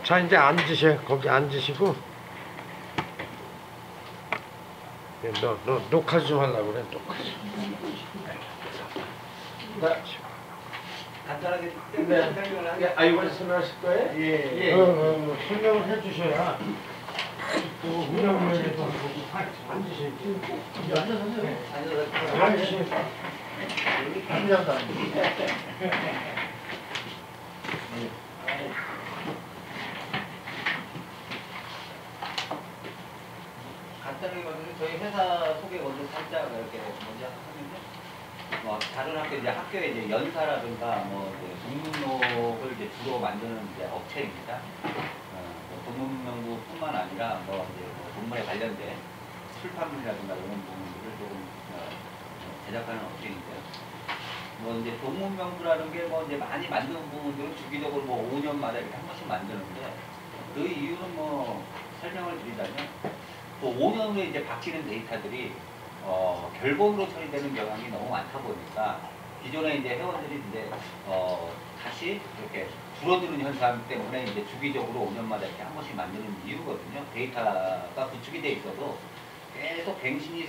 자, 이제 앉으세요. 거기 앉으시고. 너 녹화 좀 하려고 그래, 녹화 좀. 간단하게 설명을 하겠습니다. 이번에 설명하실 거예요? 예. 설명을 해주셔야 또 운영위원회도 하고 앉으셔야지. 앉으세요. 앉아서 간단하게 말하면 저희 회사 소개 먼저 살짝 이렇게 먼저 하면요. 다른 학교 이제 학교에 이제 연사라든가 이제 동문록을 이제 주로 만드는 이제 업체입니다. 동문명부뿐만 아니라 이제 동문에 관련된 출판물이라든가 이런 부분들을 조금 제작하는 업체인데요. 이제 동문명부라는 게 이제 많이 만드는 부분들은 주기적으로 5년마다 이렇게 한 번씩 만드는데 그 이유는 설명을 드리자면 5년 후에 이제 바뀌는 데이터들이 결본으로 처리되는 경향이 너무 많다 보니까 기존에 이제 회원들이 이제 다시 이렇게 줄어드는 현상 때문에 이제 주기적으로 5년마다 이렇게 한 번씩 만드는 이유거든요. 데이터가 구축이 돼 있어도 계속 갱신이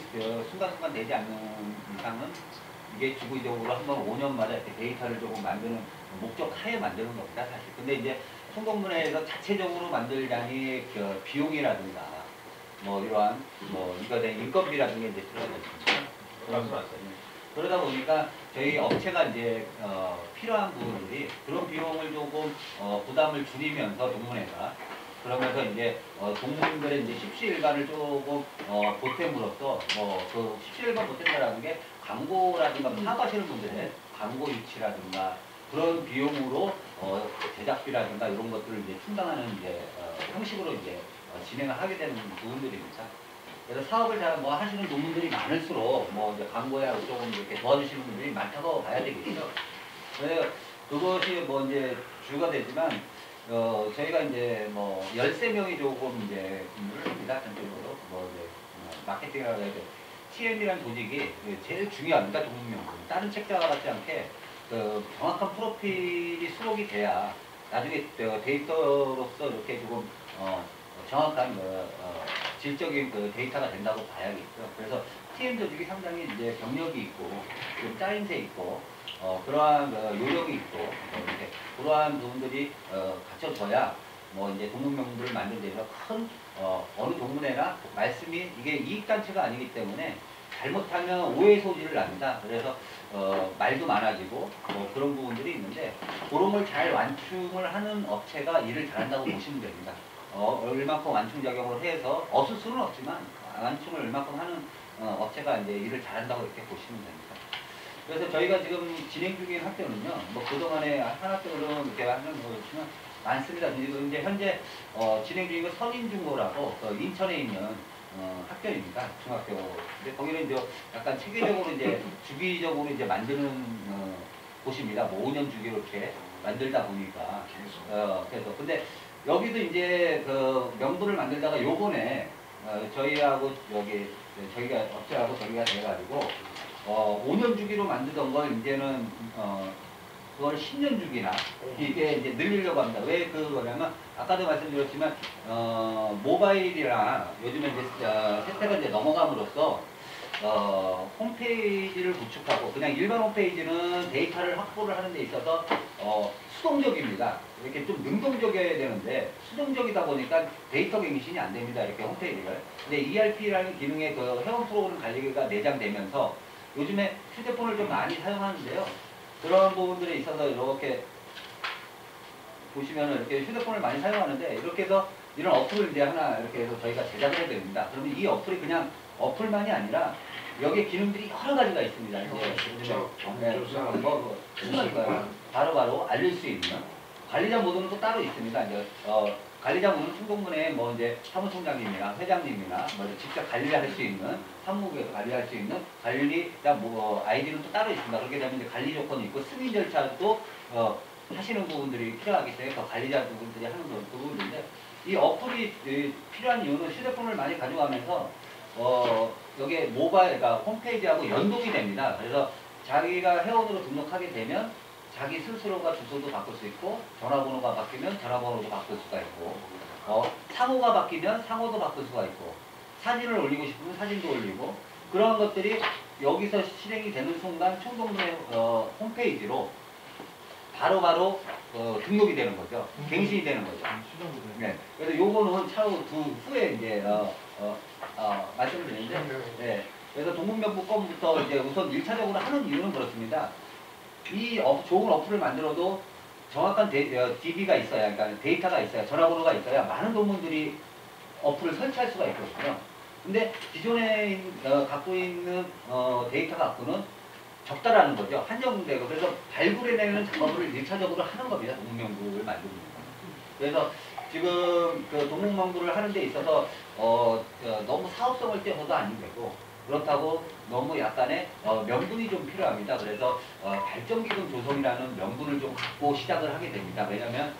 순간순간 되지 않는 이상은 이게 주기적으로 한번 5년마다 이렇게 데이터를 조금 만드는 목적 하에 만드는 겁니다, 사실. 근데 이제 총동문회에서 자체적으로 만들자니 비용이라든가 이러한 이거 된 인건비라든가 이제 들어가야 됩니다. 그러다 보니까 저희 업체가 이제 필요한 부분들이 그런 비용을 조금 부담을 줄이면서 동문회가 그러면서 이제 동문들의 이제 십시일반을 조금 보탬으로써 그 십시일반 보탬이라는 게 광고라든가 사업하시는 분들의 광고 유치라든가 그런 비용으로 제작비라든가 이런 것들을 이제 충당하는 이제 형식으로 이제 진행을 하게 되는 부분들입니다. 그래서 사업을 잘 하시는 부분들이 많을수록 이제 광고에 조금 이렇게 도와주시는 분들이 많다고 봐야 되겠죠. 그래서 그것이 이제 주가 되지만 저희가 이제 13명이 조금 이제 근무를 합니다. 전적으로 이제 마케팅이라고 해야 돼. TM이라는 조직이 제일 중요합니다. 동문명부. 다른 책자와 같지 않게 정확한 프로필이 수록이 돼야 나중에 데이터로서 이렇게 조금 정확한 질적인 데이터가 된다고 봐야겠죠. 그래서 TM 조직이 상당히 이제 경력이 있고 좀 짜임새 있고 그러한 요령이 있고 이렇게 그러한 부분들이 갖춰져야 이제 동문명부를 만든 데서 큰 어느 동문회나 말씀이 이게 이익단체가 아니기 때문에 잘못하면 오해 소지를 납니다. 그래서 말도 많아지고 그런 부분들이 있는데 그런 걸 잘 완충을 하는 업체가 일을 잘한다고 보시면 됩니다. 얼마큼 완충 작용을 해서 없을 수는 없지만 완충을 얼마큼 하는 업체가 이제 일을 잘한다고 이렇게 보시면 됩니다. 그래서 저희가 지금 진행 중인 학교는요, 그동안에 한 학교로 이렇게 하는 거지만 많습니다. 이제 현재 진행 중인 건 선인중고라고 인천에 있는 학교입니다. 중학교. 근데 거기는 이제 약간 체계적으로 이제 주기적으로 이제 만드는 곳입니다. 5년 주기로 이렇게 만들다 보니까. 그래서 근데 여기도 이제 명부를 만들다가 요번에 저희하고 저희가 업체하고 저희가 돼가지고 5년 주기로 만들던 걸 이제는 그걸 10년 주기나 이게 이제 늘리려고 합니다. 왜 그거냐면 아까도 말씀드렸지만 모바일이랑 요즘에 이제 세대가 이제 넘어감으로써 홈페이지를 구축하고 그냥 일반 홈페이지는 데이터를 확보를 하는 데 있어서 수동적입니다. 이렇게 좀 능동적이어야 되는데 수동적이다 보니까 데이터 갱신이 안 됩니다. 이렇게 홈페이지를. 근데 ERP라는 기능의 회원 프로그램 관리가 내장되면서 요즘에 휴대폰을 좀 많이 사용하는데요. 그런 부분들에 있어서 이렇게 보시면은 이렇게 휴대폰을 많이 사용하는데 이렇게 해서 이런 어플을 이제 하나 이렇게 해서 저희가 제작을 해야 됩니다. 그러면 이 어플이 그냥 어플만이 아니라 여기에 기능들이 여러 가지가 있습니다. 이제 바로바로 알릴 수 있는 관리자 모드는 또 따로 있습니다. 이제 관리자 모드는 총동문회 이제 사무총장님이나 회장님이나 직접 관리할 수 있는 사무국에서 관리할 수 있는 관리자 아이디는 또 따로 있습니다. 그렇게 되면 이제 관리 조건이 있고 승인 절차도 하시는 부분들이 필요하기 때문에 관리자 부분들이 하는 부분인데 이 어플이 필요한 이유는 휴대폰을 많이 가져가면서 여기에 모바일, 그러니까 홈페이지하고 연동이 됩니다. 그래서 자기가 회원으로 등록하게 되면 자기 스스로가 주소도 바꿀 수 있고, 전화번호가 바뀌면 전화번호도 바꿀 수가 있고, 상호가 바뀌면 상호도 바꿀 수가 있고, 사진을 올리고 싶으면 사진도 올리고, 그런 것들이 여기서 실행이 되는 순간 총동문회 홈페이지로 바로바로 등록이 되는 거죠. 갱신이 되는 거죠. 네. 그래서 요거는 차후 후에 이제 말씀을 드리는데, 네. 그래서 동문명부 건부터 이제 우선 1차적으로 하는 이유는 그렇습니다. 이 좋은 어플을 만들어도 정확한 DB가 있어야, 그러니까 데이터가 있어야, 전화번호가 있어야 많은 동문들이 어플을 설치할 수가 있거든요. 근데 기존에 갖고 있는 데이터 갖고는 적다라는 거죠. 한정되고. 그래서 발굴해내는 작업을 1차적으로 하는 겁니다. 동문명부를 만드는 겁니다. 그래서 지금 그 동문명부를 하는 데 있어서 너무 사업성을 떼서도 안 되고, 그렇다고 너무 약간의 명분이 좀 필요합니다. 그래서 발전기금 조성이라는 명분을 좀 갖고 시작을 하게 됩니다. 왜냐하면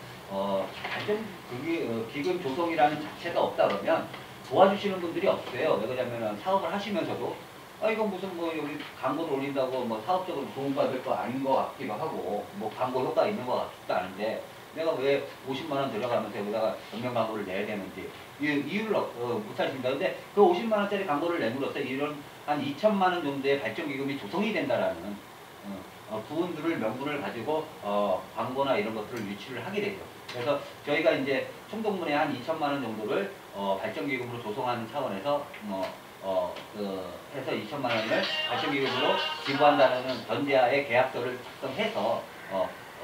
기금 조성이라는 자체가 없다 그러면 도와주시는 분들이 없어요. 왜 그러냐면 사업을 하시면서도 이건 무슨 뭐 여기 광고를 올린다고 뭐 사업적으로 도움받을 거 아닌 것 같기도 하고, 뭐 광고 효과 있는 것 같지도 않은데 내가 왜 50만 원 들어가면서 여기다가 전면 광고를 내야 되는지 이유를 못 하십니다. 근데 그 50만 원짜리 광고를 내므로써 이런 한 2천만 원 정도의 발전기금이 조성이 된다라는 부분들을 명분을 가지고 광고나 이런 것들을 유치를 하게 되죠. 그래서 저희가 이제 총동문회 한 2천만 원 정도를 발전기금으로 조성하는 차원에서 해서 2천만 원을 발전기금으로 지불한다는 전제하에 계약서를 작성해서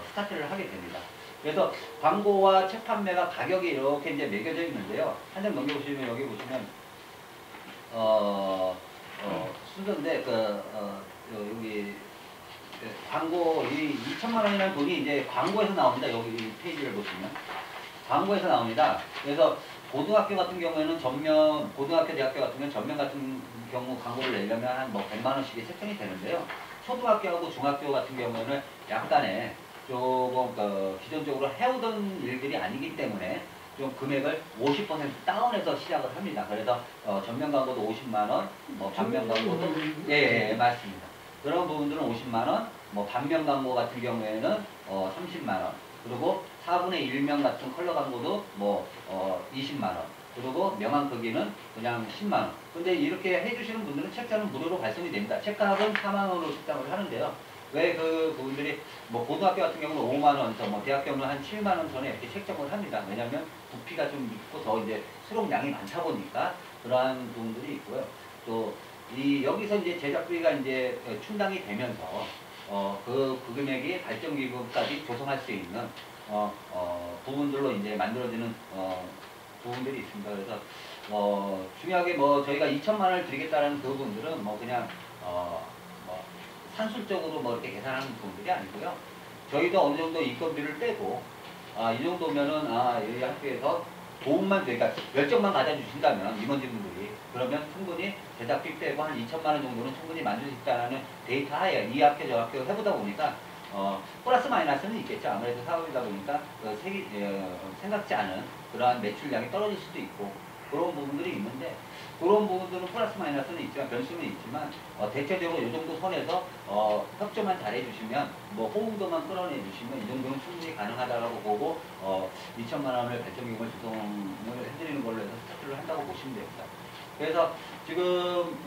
스타트를 하게 됩니다. 그래서 광고와 책 판매가 가격이 이렇게 이제 매겨져 있는데요. 한 장 넘겨보시면 여기 보시면 순서인데 여기 광고 이 2천만 원이라는 돈이 이제 광고에서 나옵니다. 여기 페이지를 보시면 광고에서 나옵니다. 그래서 고등학교 같은 경우에는 고등학교, 대학교 같은 경우는 전면 같은 경우 광고를 내려면 한 뭐 100만 원씩이 책정이 되는데요. 초등학교하고 중학교 같은 경우에는 약간의 조금 기존적으로 해오던 일들이 아니기 때문에 좀 금액을 50% 다운해서 시작을 합니다. 그래서 전면 광고도 50만 원, 뭐 반면 광고도 예, 맞습니다. 그런 부분들은 50만 원, 뭐 반면 광고 같은 경우에는 30만 원, 그리고 4분의 1명 같은 컬러 광고도 뭐 20만 원, 그리고 명함 크기는 그냥 10만 원. 근데 이렇게 해주시는 분들은 책자는 무료로 발송이 됩니다. 책값은 4만 원으로 책정을 하는데요. 왜 그분들이 뭐 고등학교 같은 경우는 5만 원, 뭐 대학교는 한 7만 원 전에 이렇게 책정을 합니다. 왜냐하면 부피가 좀 있고 더 이제 수록량이 많다 보니까 그러한 부분들이 있고요. 또 여기서 이제 제작비가 이제 충당이 되면서 그 금액이 발전기금까지 조성할 수 있는 부분들로 이제 만들어지는 부분들이 있습니다. 그래서 중요하게 뭐 저희가 2천만 원을 드리겠다는 그 부분들은 뭐 그냥 산술적으로 뭐 이렇게 계산하는 부분들이 아니고요. 저희도 어느 정도 인건비를 떼고 이 정도면은 이 학교에서 도움만 그러니까 열정만 가져주신다면 임원진분들이 그러면 충분히 제작비 빼고 한 2천만 원 정도는 충분히 만들 수 있다는 데이터 하에 이 학교 저 학교 해보다 보니까 플러스 마이너스는 있겠죠. 아무래도 사업이다 보니까 생각지 않은 그러한 매출량이 떨어질 수도 있고 그런 부분들이 있는데 그런 부분들은 플러스 마이너스는 있지만 변수는 있지만 대체적으로 이 정도 선에서 협조만 잘해주시면 뭐 호응도만 끌어내주시면 이 정도는 충분히 가능하다고 보고 2천만 원을 발전기금을 조성을 해드리는 걸로 해서 스타트를 한다고 보시면 됩니다. 그래서 지금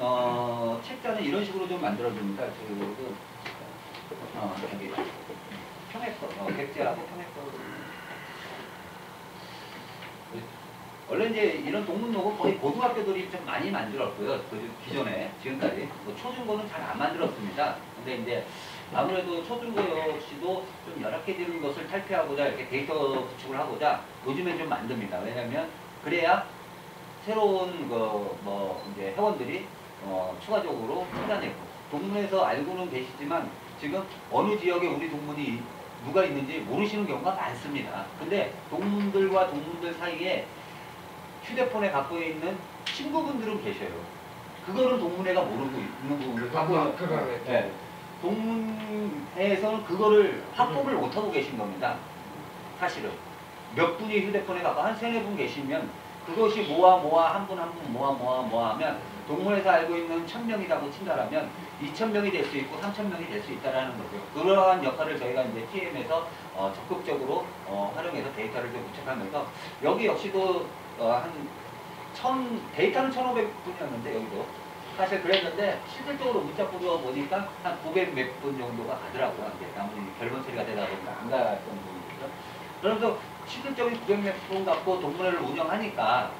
책자는 이런 식으로 좀 만들어줍니다. 여기 평액서, 객지하고 평액서. 원래 이제 이런 동문록은 거의 고등학교들이 좀 많이 만들었고요. 기존에 지금까지 초중고는 잘 안 만들었습니다. 근데 이제 아무래도 초중고 역시도 좀 열악해지는 것을 탈피하고자 이렇게 데이터 구축을 하고자 요즘엔 좀 만듭니다. 왜냐하면 그래야 새로운 이제 회원들이 추가적으로 찾아내고 동문에서 알고는 계시지만 지금 어느 지역에 우리 동문이 누가 있는지 모르시는 경우가 많습니다. 근데 동문들과 동문들 사이에 휴대폰에 갖고 있는 친구분들은 계셔요. 그거는 동문회가 모르고 있는 부분을 갖고 있는 네. 동문회에서는 그거를 확보를 못하고 계신 겁니다. 사실은 몇 분이 휴대폰에 갖고 한 3-4분 계시면 그것이 모아 한 분 한 분 모아하면 동문에서 알고 있는 1000명이라고 친다라면 2000명이 될 수 있고 3000명이 될 수 있다라는 거죠. 그러한 역할을 저희가 이제 TM에서 적극적으로 활용해서 데이터를 좀 구축하면서 여기 역시도 데이터는 1500분이었는데 여기도 사실 그랬는데 실질적으로 문자 뿌려보니까 한 900 몇 분 정도가 가더라고요. 이제 나머지 결번 처리가 되다 보니까 안 갔던 부분이죠. 그래서 실질적인 900 몇 분 갖고 동문회를 운영하니까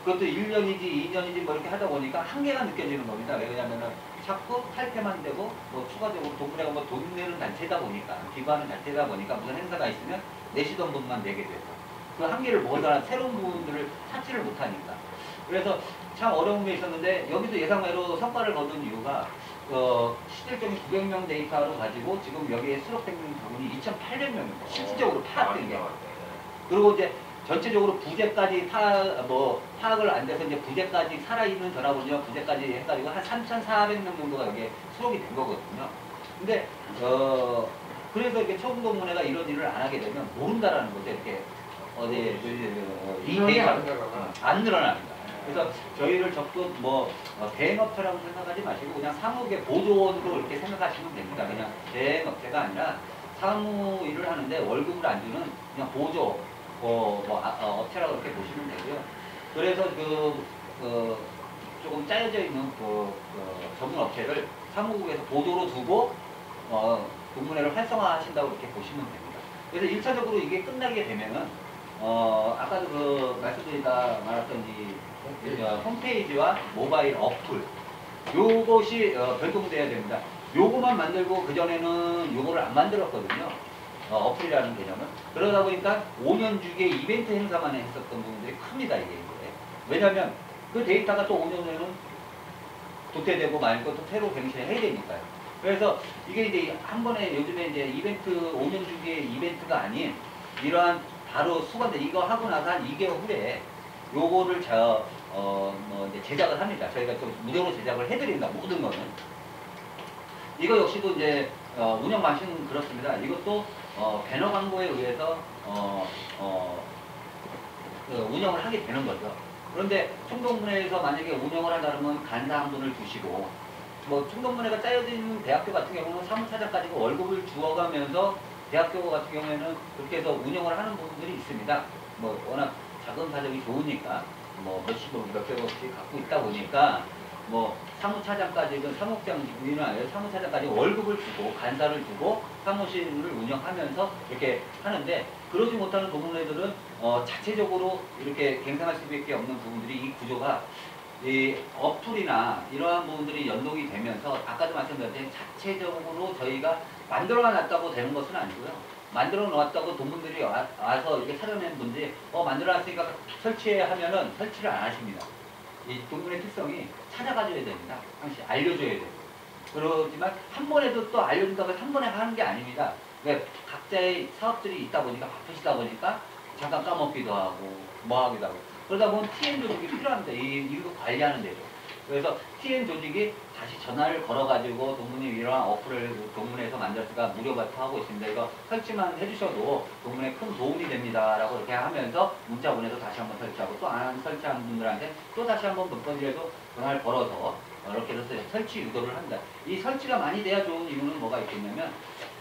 그것도 1년이지 2년이지 뭐 이렇게 하다 보니까 한계가 느껴지는 겁니다. 왜냐하면 자꾸 탈퇴만 되고 뭐 추가적으로 동문회가 뭐 돈 내는 단체다 보니까 기부하는 단체다 보니까 무슨 행사가 있으면 내시던 분만 내게 돼서 그 한계를 모자란 새로운 부분들을 찾지를 못하니까 그래서 참 어려운 게 있었는데 여기도 예상외로 성과를 거둔 이유가 실질적인 900명 데이터로 가지고 지금 여기에 수록된 부분이 2,800명입니다. 실질적으로 파악된 게. 그리고 이제 전체적으로 부재까지 파악을 안 돼서 이제 부재까지 살아있는 전화번호 부재까지 해가지고 한 3,400명 정도가 여기에 수록이 된 거거든요. 근데 그래서 이렇게 청구동문회가 이런 일을 안 하게 되면 모른다라는 거죠. 이렇게 이 데이터가 안 늘어납니다. 그래서 저희를 적극 대행업체라고 생각하지 마시고 그냥 사무계 보조원으로 이렇게 생각하시면 됩니다. 그냥 대행업체가 아니라 사무 일을 하는데 월급을 안 주는 그냥 보조 업체라고 이렇게 보시면 되고요. 그래서 조금 짜여져 있는 전문 업체를 사무국에서 보조로 두고 동문회를 활성화하신다고 이렇게 보시면 됩니다. 그래서 1차적으로 이게 끝나게 되면은 아까도 말씀드리다 말았던 홈페이지와 모바일 어플 요것이 변동돼야 됩니다. 요거만 만들고 그전에는 요거를 안 만들었거든요. 어플이라는 개념은. 그러다 보니까 5년 주기에 이벤트 행사만 했었던 부분들이 큽니다. 이게. 왜냐하면 그 데이터가 또 5년 후에는 도태되고 말고 또 새로 갱신을 해야 되니까요. 그래서 이게 이제 한 번에 요즘에 이제 이벤트 5년 주기의 이벤트가 아닌 이러한 바로 수반대 이거 하고 나서 한 2개월 후에 요거를 이제 제작을 합니다. 저희가 좀 무료로 제작을 해드린다. 모든 거는. 이거 역시도 이제 운영 방식은 그렇습니다. 이것도 배너 광고에 의해서 운영을 하게 되는 거죠. 그런데 총동문회에서 만약에 운영을 한다면 간사 한 분을 두시고 총동문회가 짜여져 있는 대학교 같은 경우는 사무차장까지 월급을 주어가면서 대학교 같은 경우에는 그렇게 해서 운영을 하는 부분들이 있습니다. 워낙 자금 사정이 좋으니까 몇백억씩 갖고 있다 보니까 사무차장까지는 사무국장님은 아니라 사무차장까지 월급을 주고 간사를 주고 사무실을 운영하면서 이렇게 하는데 그러지 못하는 동문회들은 자체적으로 이렇게 갱생할 수밖에 없는 부분들이 이 구조가 이 어플이나 이러한 부분들이 연동이 되면서 아까도 말씀드렸듯이 자체적으로 저희가 만들어 놨다고 되는 것은 아니고요. 만들어 놓았다고 동문들이 와서 이렇게 찾아낸 분들이 만들어 놨으니까 설치해 하면은 설치를 안 하십니다. 이 동문의 특성이 찾아가줘야 됩니다. 항상 알려줘야 돼요. 그렇지만 한 번에도 또 알려준다고 해서 한 번에 하는 게 아닙니다. 왜 각자의 사업들이 있다 보니까 바쁘시다 보니까 잠깐 까먹기도 하고 하기도 하고 그러다 보면 TN 조직이 필요합니다. 이거 관리하는 데죠. 그래서 TN 조직이 다시 전화를 걸어가지고 동문이 이러한 어플을 동문에서 만들었으니까 무료 발표하고 있습니다. 이거 설치만 해주셔도 동문에 큰 도움이 됩니다. 라고 이렇게 하면서 문자 보내서 다시 한번 설치하고 또 안 설치한 분들한테 또 다시 한번 몇 번이라도 전화를 걸어서 이렇게 해서 설치 유도를 합니다. 이 설치가 많이 돼야 좋은 이유는 뭐가 있겠냐면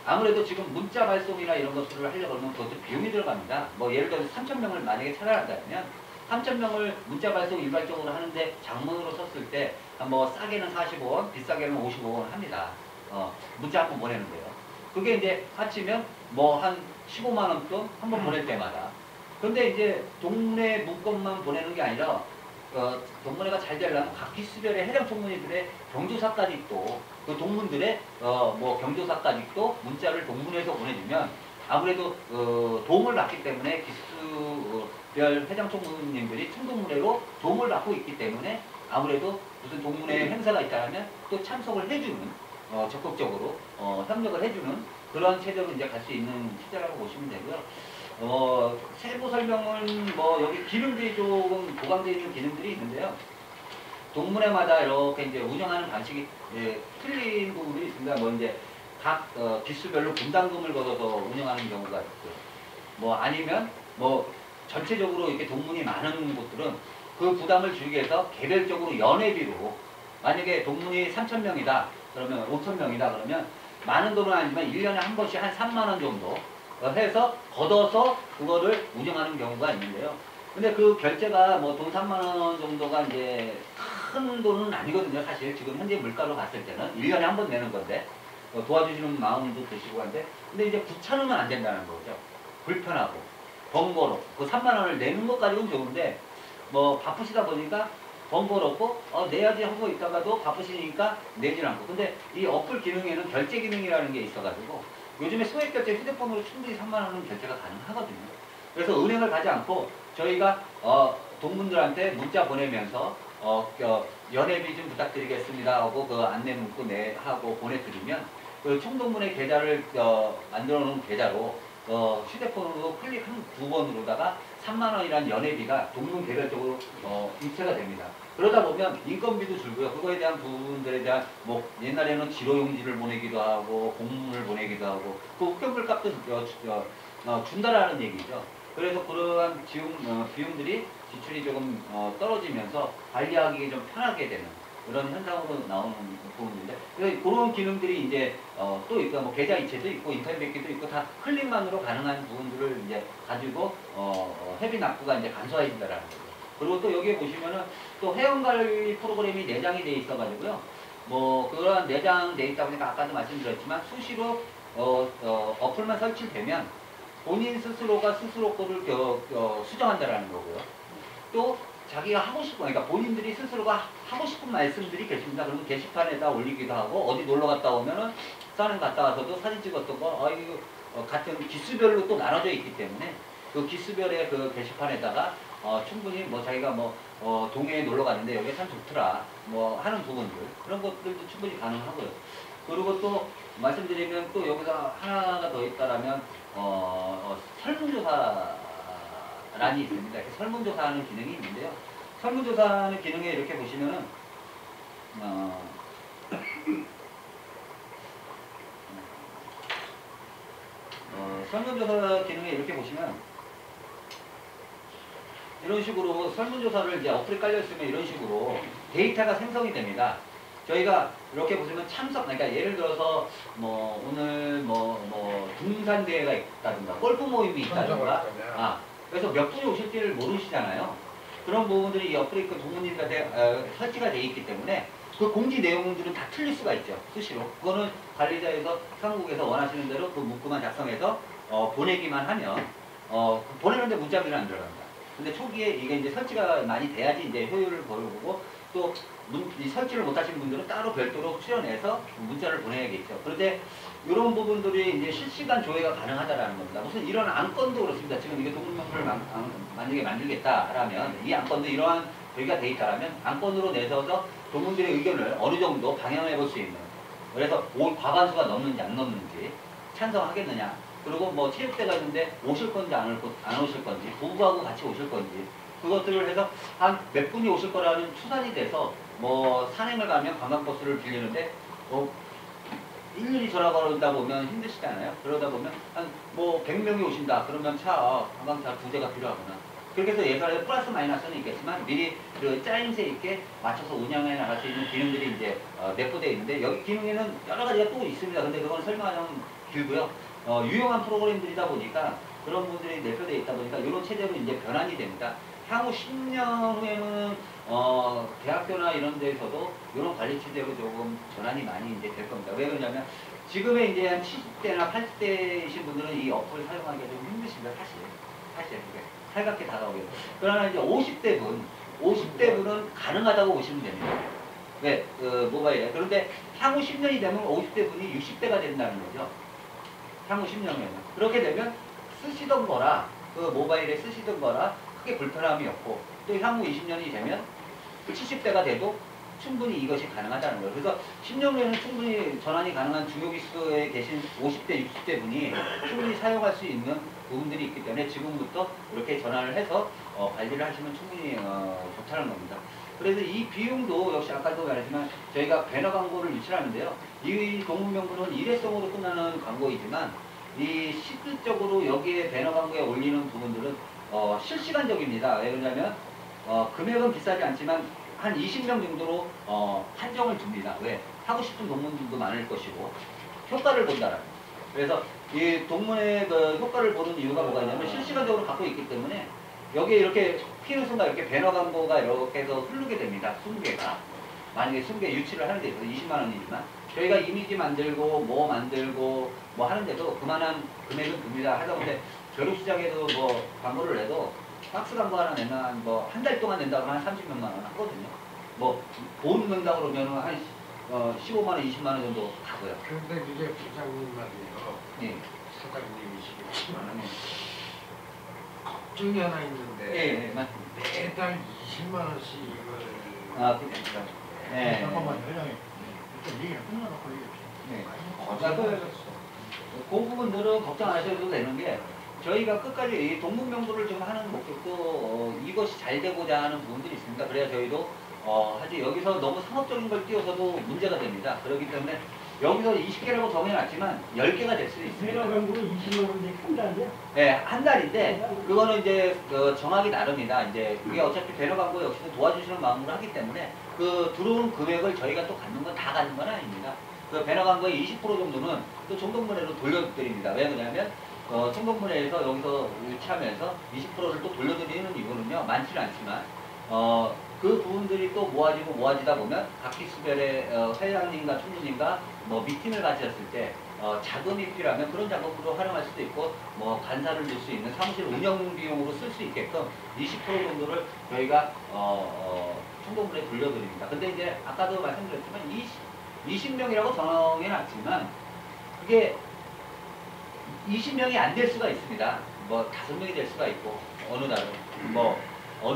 아무래도 지금 문자 발송이나 이런 것들을 하려고 하면 그것도 비용이 들어갑니다. 예를 들어서 3,000명을 만약에 찾아간다면 3,000명을 문자 발송 일괄적으로 하는데 장문으로 썼을 때 싸게는 45원, 비싸게는 55원 합니다. 문자 한 번 보내는데요. 그게 이제 합치면 한 15만 원돈 한 번 보낼 때마다. 근데 이제 동문회 문건만 보내는 게 아니라 동문회가 잘 되려면 각 기수별의 해당 총무회들의 경조사까지 또 그 동문들의 경조사까지 또 문자를 동문회에서 보내주면 아무래도 도움을 받기 때문에 기수별 회장 총무님들이 총동문회로 도움을 받고 있기 때문에 아무래도 무슨 동문회 행사가 있다면 또 참석을 해주는 적극적으로 협력을 해주는 그런 체제로 이제 갈 수 있는 체제라고 보시면 되고요. 세부 설명은 여기 기능들이 조금 보강되어 있는 기능들이 있는데요. 동문회마다 이렇게 이제 운영하는 방식이 틀린 부분들이 있습니다. 이제 각 기수별로 분담금을 걷어서 운영하는 경우가 있고요. 아니면 전체적으로 이렇게 동문이 많은 곳들은 그 부담을 줄이기 위해서 개별적으로 연회비로 만약에 동문이 3,000명이다 그러면 5,000명이다 그러면 많은 돈은 아니지만 1년에 한 번씩 한 3만 원 정도 해서 걷어서 그거를 운영하는 경우가 있는데요. 근데 그 결제가 뭐 돈 3만 원 정도가 이제 큰 돈은 아니거든요. 사실 지금 현재 물가로 봤을 때는 1년에 한 번 내는 건데 도와주시는 마음도 드시고 한데 근데 이제 귀찮으면 안 된다는 거죠. 불편하고 번거롭고 그 3만 원을 내는 것까지는 좋은데 뭐 바쁘시다 보니까 번거롭고 내야지 하고 있다가도 바쁘시니까 내질 않고 근데 이 어플 기능에는 결제 기능이라는 게 있어가지고 요즘에 소액 결제 휴대폰으로 충분히 3만 원은 결제가 가능하거든요. 그래서 은행을 가지 않고 저희가 동문들한테 문자 보내면서 연회비 좀 부탁드리겠습니다 하고 그 안내 문구 하고 보내드리면 그 총동문의 계좌를 만들어 놓은 계좌로 휴대폰으로 클릭 한 2번으로다가 3만 원이라는 연회비가 동문 개별적으로 입체가 됩니다. 그러다 보면 인건비도 줄고요. 그거에 대한 부분들에 대한 뭐 옛날에는 지로용지를 보내기도 하고 공문을 보내기도 하고 그 우편물 값도 준다라는 얘기죠. 그래서 그러한 비용들이 지출이 조금 떨어지면서 관리하기 좀 편하게 되는 그런 현상으로 나오는 부분인데 그런 기능들이 이제 또 있고 뭐 계좌 이체도 있고 인터넷 뱅킹도 있고 다 클릭만으로 가능한 부분들을 이제 가지고 회비 납부가 이제 간소해진다라는 거죠. 그리고 또 여기에 보시면은 또 회원관리 프로그램이 내장이 돼 있어가지고요. 뭐 그런 내장돼 있다 보니까 아까도 말씀드렸지만 수시로 어플만 설치되면 본인 스스로가 스스로 거를 수정한다라는 거고요. 또 자기가 하고 싶은 그러니까 본인들이 스스로가 하고 싶은 말씀들이 계십니다. 그러면 게시판에다 올리기도 하고 어디 놀러 갔다 오면은 싸는 갔다 와서도 사진 찍었던 거 같은 기수별로 또 나눠져 있기 때문에 그 기수별의 그 게시판에다가 충분히 뭐 자기가 뭐 동해에 놀러 갔는데 여기 참 좋더라 뭐 하는 부분들 그런 것들도 충분히 가능하고요. 그리고 또 말씀드리면 또 여기서 하나가 더 있다라면 설문조사란이 있습니다. 설문조사하는 기능이 있는데요. 설문조사하는 기능에 이렇게 보시면은 설문조사 기능에 이렇게 보시면 이런 식으로 설문조사를 이제 어플이 깔려있으면 이런 식으로 데이터가 생성이 됩니다. 저희가 이렇게 보시면 참석, 그러니까 예를 들어서 뭐 오늘 뭐 등산대회가 있다든가 골프 모임이 있다든가 그래서 몇 분이 오실지를 모르시잖아요. 그런 부분들이 이 어플이 그 동문인들한테 설치가 되어 있기 때문에 그 공지 내용들은 다 틀릴 수가 있죠. 수시로. 그거는 관리자에서 상국에서 원하시는 대로 그 문구만 작성해서 보내기만 하면 보내는데 문자비는 안 들어갑니다. 근데 초기에 이게 이제 설치가 많이 돼야지 이제 효율을 보여보고 또 이 설치를 못하시는 분들은 따로 별도로 출연해서 문자를 보내야겠죠. 그런데 이런 부분들이 이제 실시간 조회가 가능하다라는 겁니다. 무슨 이런 안건도 그렇습니다. 지금 이게 동문명부를 만약에 만들겠다라면 이 안건도 이러한 저희가 돼 있다라면 안건으로 내서서 동문들의 의견을 어느 정도 방영해 볼 수 있는 그래서 과반수가 넘는지 안 넘는지 찬성하겠느냐 그리고 뭐 체육대가 있는데 오실 건지 안 오실 건지 부부하고 같이 오실 건지 그것들을 해서 한 몇 분이 오실 거라는 추산이 돼서 뭐 산행을 가면 관광버스를 빌리는데 일일이 전화 걸다 보면 힘드시잖아요. 그러다 보면 한 뭐 100명이 오신다 그러면 관광차 2대가 필요하거나 그렇게 해서 예산에 플러스 마이너스는 있겠지만 미리 그 짜임새 있게 맞춰서 운영해 나갈 수 있는 기능들이 이제 내포되어 있는데 여기 기능에는 여러 가지가 또 있습니다. 근데 그건 설명하자면 길고요. 유용한 프로그램들이다 보니까 그런 부분들이 내포되어 있다 보니까 이런 체제로 이제 변환이 됩니다. 향후 10년 후에는 대학교나 이런 데서도 이런 관리 체제로 조금 전환이 많이 이제 될 겁니다. 왜 그러냐면 지금의 이제 한 70대나 80대이신 분들은 이 어플을 사용하기가 좀 힘드십니다. 사실 그게 살갑게 다가오게. 그러나 이제 50대 분은 가능하다고 보시면 됩니다. 왜? 모바일에. 그런데 향후 10년이 되면 50대 분이 60대가 된다는 거죠. 향후 10년 후에는. 그렇게 되면 쓰시던 거라 그 모바일에 쓰시던 거라 크게 불편함이 없고 또 향후 20년이 되면 70대가 돼도 충분히 이것이 가능하다는 거예요. 그래서 10년 후에는 충분히 전환이 가능한 중요기수에 계신 50대, 60대 분이 충분히 사용할 수 있는 부분들이 있기 때문에 지금부터 이렇게 전환을 해서 관리를 하시면 충분히 좋다는 겁니다. 그래서 이 비용도 역시 아까도 말했지만 저희가 배너 광고를 유출하는데요. 이 동문명부는 일회성으로 끝나는 광고이지만 이 실질적으로 여기에 배너 광고에 올리는 부분들은 실시간적입니다. 왜 그러냐면 금액은 비싸지 않지만 한 20명 정도로 한정을 줍니다. 왜? 하고 싶은 동문들도 많을 것이고 효과를 본다라는 거예요. 그래서 이 동문의 그 효과를 보는 이유가 뭐가 있냐면 실시간적으로 갖고 있기 때문에 여기에 이렇게 피는 순간 이렇게 배너 광고가 이렇게 해서 흐르게 됩니다. 20개가. 만약에 20개 유치를 하는 데 있어서 20만 원이지만 저희가 이미지 만들고 뭐 만들고 뭐 하는데도 그만한 금액은 듭니다. 하다못해 결혼시장에도 뭐 광고를 내도 박스 광고 하나 내면 뭐 한 달 동안 낸다고 하면 한 30몇만 원 하거든요. 뭐 본 넣는다 그러면 한 15만 원, 20만 원 정도 가고요. 그런데 이게 부장님 말이에요. 예. 사장님이시겠지만 걱정이 하나 있는데 예, 맞습니다. 매달 20만 원씩 이걸 그렇죠. 네. 잠깐만요, 회장님. 일단 얘기를 끝나놓고 얘기해 네. 거짓말했어. 그 부분들은 걱정 안 하셔도 되는 게 저희가 끝까지 이 동문명부를 좀 하는 목적도 이것이 잘 되고자 하는 부분들이 있습니다. 그래야 저희도 사실 여기서 너무 상업적인 걸 띄워서도 문제가 됩니다. 그렇기 때문에 여기서 20개라고 정해놨지만 10개가 될 수도 있습니다. 회장광고로 20만 원인데 한 달이야? 네, 한 달인데 그거는 이제 정하기 나름이다. 이제 그게 어차피 배너 광고 역시도 도와주시는 마음으로 하기 때문에 그 들어온 금액을 저희가 또 갖는 건 다 갖는 건 아닙니다. 그 배너 광고의 20% 정도는 또 총동문회로 돌려드립니다. 왜 그러냐면 총동문회에서 여기서 유치하면서 20%를 또 돌려드리는 이유는요 많지는 않지만 그 부분들이 또 모아지다 보면 각 기수별의 회장님과 총무님과 뭐 미팅을 가졌을 때 자금이 필요하면 그런 작업으로 활용할 수도 있고 뭐 간사를 줄 수 있는 사무실 운영 비용으로 쓸 수 있게끔 20% 정도를 저희가 총동문회에 돌려드립니다. 근데 이제 아까도 말씀드렸지만 20명이라고 정해놨지만 그게 20명이 안 될 수가 있습니다. 뭐 5명이 될 수가 있고 어느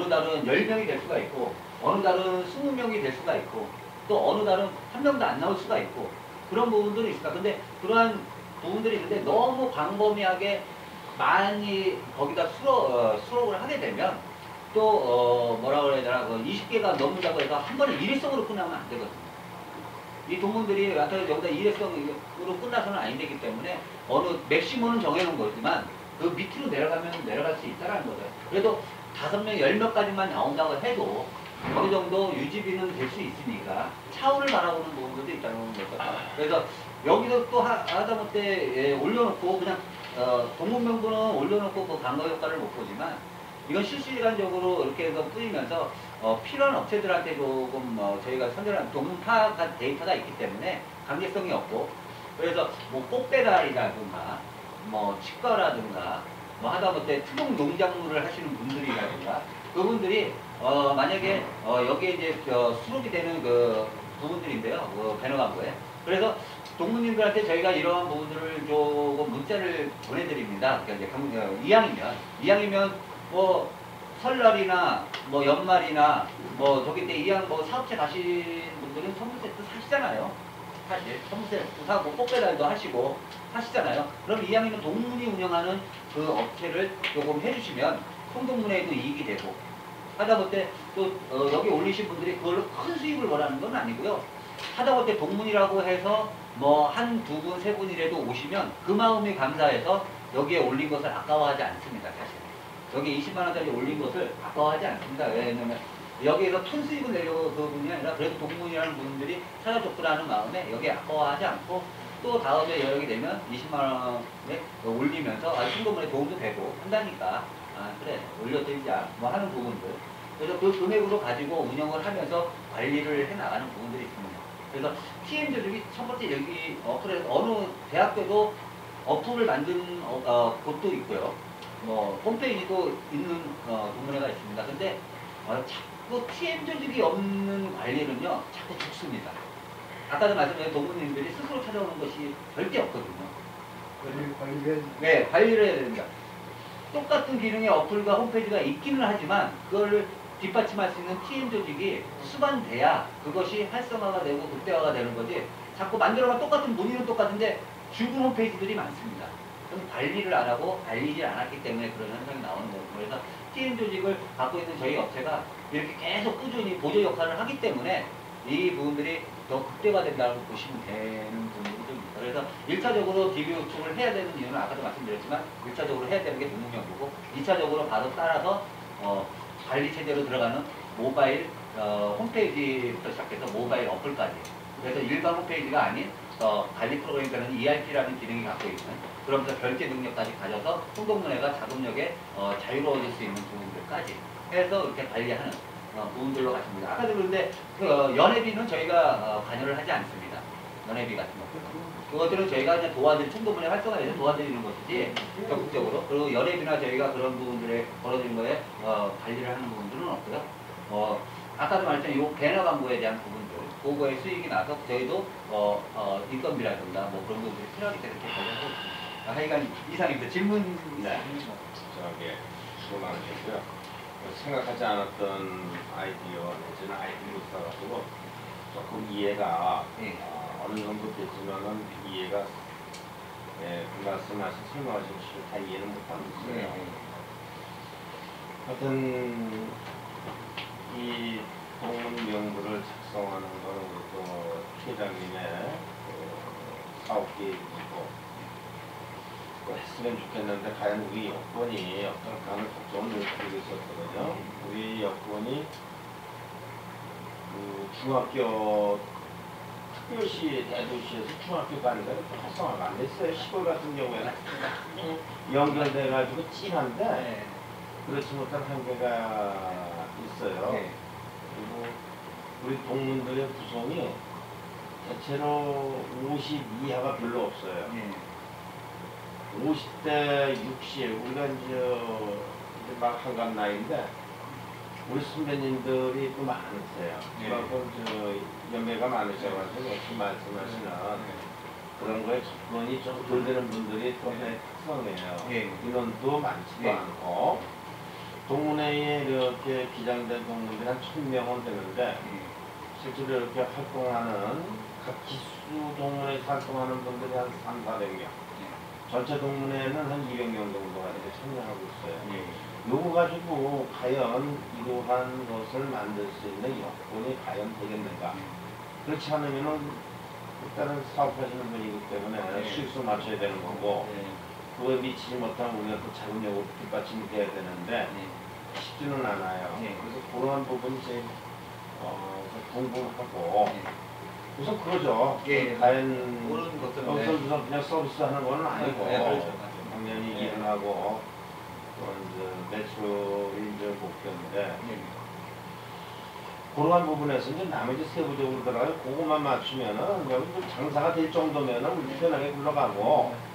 달은 10명이 될 수가 있고 어느 달은 20명이 될 수가 있고 또 어느 달은 한 명도 안 나올 수가 있고 그런 부분들이 있습니다. 근데 그러한 부분들이 있는데 너무 광범위하게 많이 거기다 수록을 하게 되면 또 뭐라 그래야 되나 20개가 넘는다고 해서 한 번에 일회성으로 끝나면 안 되거든요. 이 동문들이 여기다 일회성으로 끝나서는 아니 되기 때문에 어느 맥시멈은 정해놓은 거지만 그 밑으로 내려가면 내려갈 수 있다는 거죠. 그래도 5명, 10명까지만 나온다고 해도 어느 정도 유지비는 될 수 있으니까 차후를 바라보는 부분도 있다는 거죠. 그래서 여기서 또 하다못해 올려놓고 그냥 동문명부는 올려놓고 그 광고 효과를 못 보지만 이건 실시간적으로 이렇게 해서 뿌리면서 필요한 업체들한테 조금 저희가 선별한 동문 파악 데이터가 있기 때문에 강제성이 없고 그래서 뭐 꽃배달이라든가 뭐 치과라든가 뭐 하다못해 특공 농작물을 하시는 분들이라든가 그분들이 만약에 여기에 이제 수록이 되는 그 부분들인데요. 그 배너 광고에. 그래서 동문님들한테 저희가 이러한 부분들을 조금 문자를 보내드립니다. 그러니까 이제 이왕이면 뭐 설날이나 뭐 연말이나 뭐 저기 때 이왕 뭐 사업체 가신 분들은 선물 세트 사시잖아요. 사실 선물 세트 사고 꽃배달도 하시고 하시잖아요. 그럼 이왕이면 동문이 운영하는 그 업체를 조금 해주시면 총동문회에도 이익이 되고 하다못해 또 여기 올리신 분들이 그걸로 큰 수익을 원하는 건 아니고요. 하다못해 동문이라고 해서 뭐 한 두 분, 세 분이라도 오시면 그 마음이 감사해서 여기에 올린 것을 아까워하지 않습니다. 사실 여기 20만 원짜리 올린 것을 아까워하지 않습니다. 왜냐면 여기에서 큰 수익을 내려고 그 분이 아니라 그래도 동문이라는 분들이 찾아줬구나는 마음에 여기에 아까워하지 않고 또 다음에 여력이 되면 20만 원에 올리면서 총동문회 도움도 되고 한다니까 그래 올려드리자 뭐 하는 부분들 그래서 그 금액으로 가지고 운영을 하면서 관리를 해나가는 부분들이 있습니다. 그래서 TM 조직이 첫 번째 여기 어플에서 어느 대학교도 어플을 만든 곳도 있고요. 뭐 홈페이지도 있는 동문회가 있습니다. 근데 자꾸 TM 조직이 없는 관리는요 자꾸 죽습니다. 아까도 말씀드린 동문님들이 스스로 찾아오는 것이 절대 없거든요. 네, 관리를 해야 됩니다. 똑같은 기능의 어플과 홈페이지가 있기는 하지만 그걸 뒷받침할 수 있는 TM 조직이 수반돼야 그것이 활성화가 되고 극대화가 되는 거지 자꾸 만들어가 똑같은 문의는 똑같은데 죽은 홈페이지들이 많습니다. 그럼 관리를 안 하고 알리지 않았기 때문에 그런 현상이 나오는 거고 그래서 TM 조직을 갖고 있는 저희 업체가 이렇게 계속 꾸준히 보조 역할을 하기 때문에 이 부분들이 더 극대화된다고 보시면 되는 부분들이 좀 있다. 그래서 1차적으로 DB 요청을 해야 되는 이유는 아까도 말씀드렸지만 1차적으로 해야 되는 게 동문명부고 2차적으로 바로 따라서 관리 체제로 들어가는 모바일 홈페이지부터 시작해서 모바일 어플까지. 그래서 일반 홈페이지가 아닌 관리 프로그램이라는 ERP라는 기능이 갖고 있는 그러면서 결제 능력까지 가져서 총동문회가 자금력에 자유로워질 수 있는 부분들까지 해서 이렇게 관리하는 부분들로 같습니다. 아까도 그런데 연회비는 저희가 관여를 하지 않습니다. 연회비 같은 거. 그것들은 저희가 그냥 총동문회 활성화에서 도와드리는 것이지 적극적으로. 그리고 연회비나 저희가 그런 부분들에 벌어들인 거에 관리를 하는 부분들은 없고요. 아까도 말했지만 요 배너 광고에 대한 부분들, 그거에 수익이 나서 저희도 인건비라든가 뭐 그런 부분들이 필요하기 때문에 이렇게 관리하고 있습니다. 하여간 이상입니다. 질문. 네. 저게 수고 많으셨고요. 생각하지 않았던 아이디어 내지는 아이디어로 있어가지고 조금 이해가 네. 어느 정도 됐지만은 이해가 그 말씀하신 설명하신 것을 다 이해는 못하고 있어요. 네. 하여튼 이 동문 명부를 작성하는 거는 우리 또 회장님의 사업 계획이고 했으면 좋겠는데 과연 우리 여건이 어떨까 하는 걱정을 늘 가지고 있었거든요. 우리 여건이 중학교 특별시 대도시에서 중학교가 아니라 활성화가 안 됐어요. 시골 같은 경우에는 연결돼가지고 찐한데 네. 그렇지 못한 한계가 있어요. 네. 그리고 우리 동문들의 구성이 대체로 50 이하가 별로 없어요. 네. 50대 60, 우리가 이제 막 한갑 나이인데 우리 선배님들이 또 많으세요. 네. 그만큼 연배가 많으셔가지고 역시 말씀하시는 그런 거에 접근이 좀 덜 되는 분들이 또 특성이에요. 네. 인원도 많지도 네. 않고 동문회에 이렇게 기장된 동문들이 한 1000명은 되는데 실제로 이렇게 활동하는 각 기수 동문회에서 활동하는 분들이 한 300~400명, 전체 동문회는 한 200명 정도가 이렇게 참여하고 있어요. 요거 가지고 과연 이러한 것을 만들 수 있는 여건이 과연 되겠는가? 그렇지 않으면은 일단은 사업하시는 분이기 때문에 수익성 맞춰야 되는 거고 그거에 미치지 못하면 우리가 또 자금력으로 뒷받침이 돼야 되는데 쉽지는 않아요. 그래서 그러한 부분이 제일 궁금하고 우선 그거죠. 과연 그런 것들은 여기서 그냥 서비스 하는 건 아니고 그렇죠. 당연히 일을 하고 또 이제 매출이 이제 목표인데 그러한 부분에서 이제 나머지 세부적으로 들어가요. 그것만 맞추면은 여기 장사가 될 정도면은 우리 편하게 굴러가고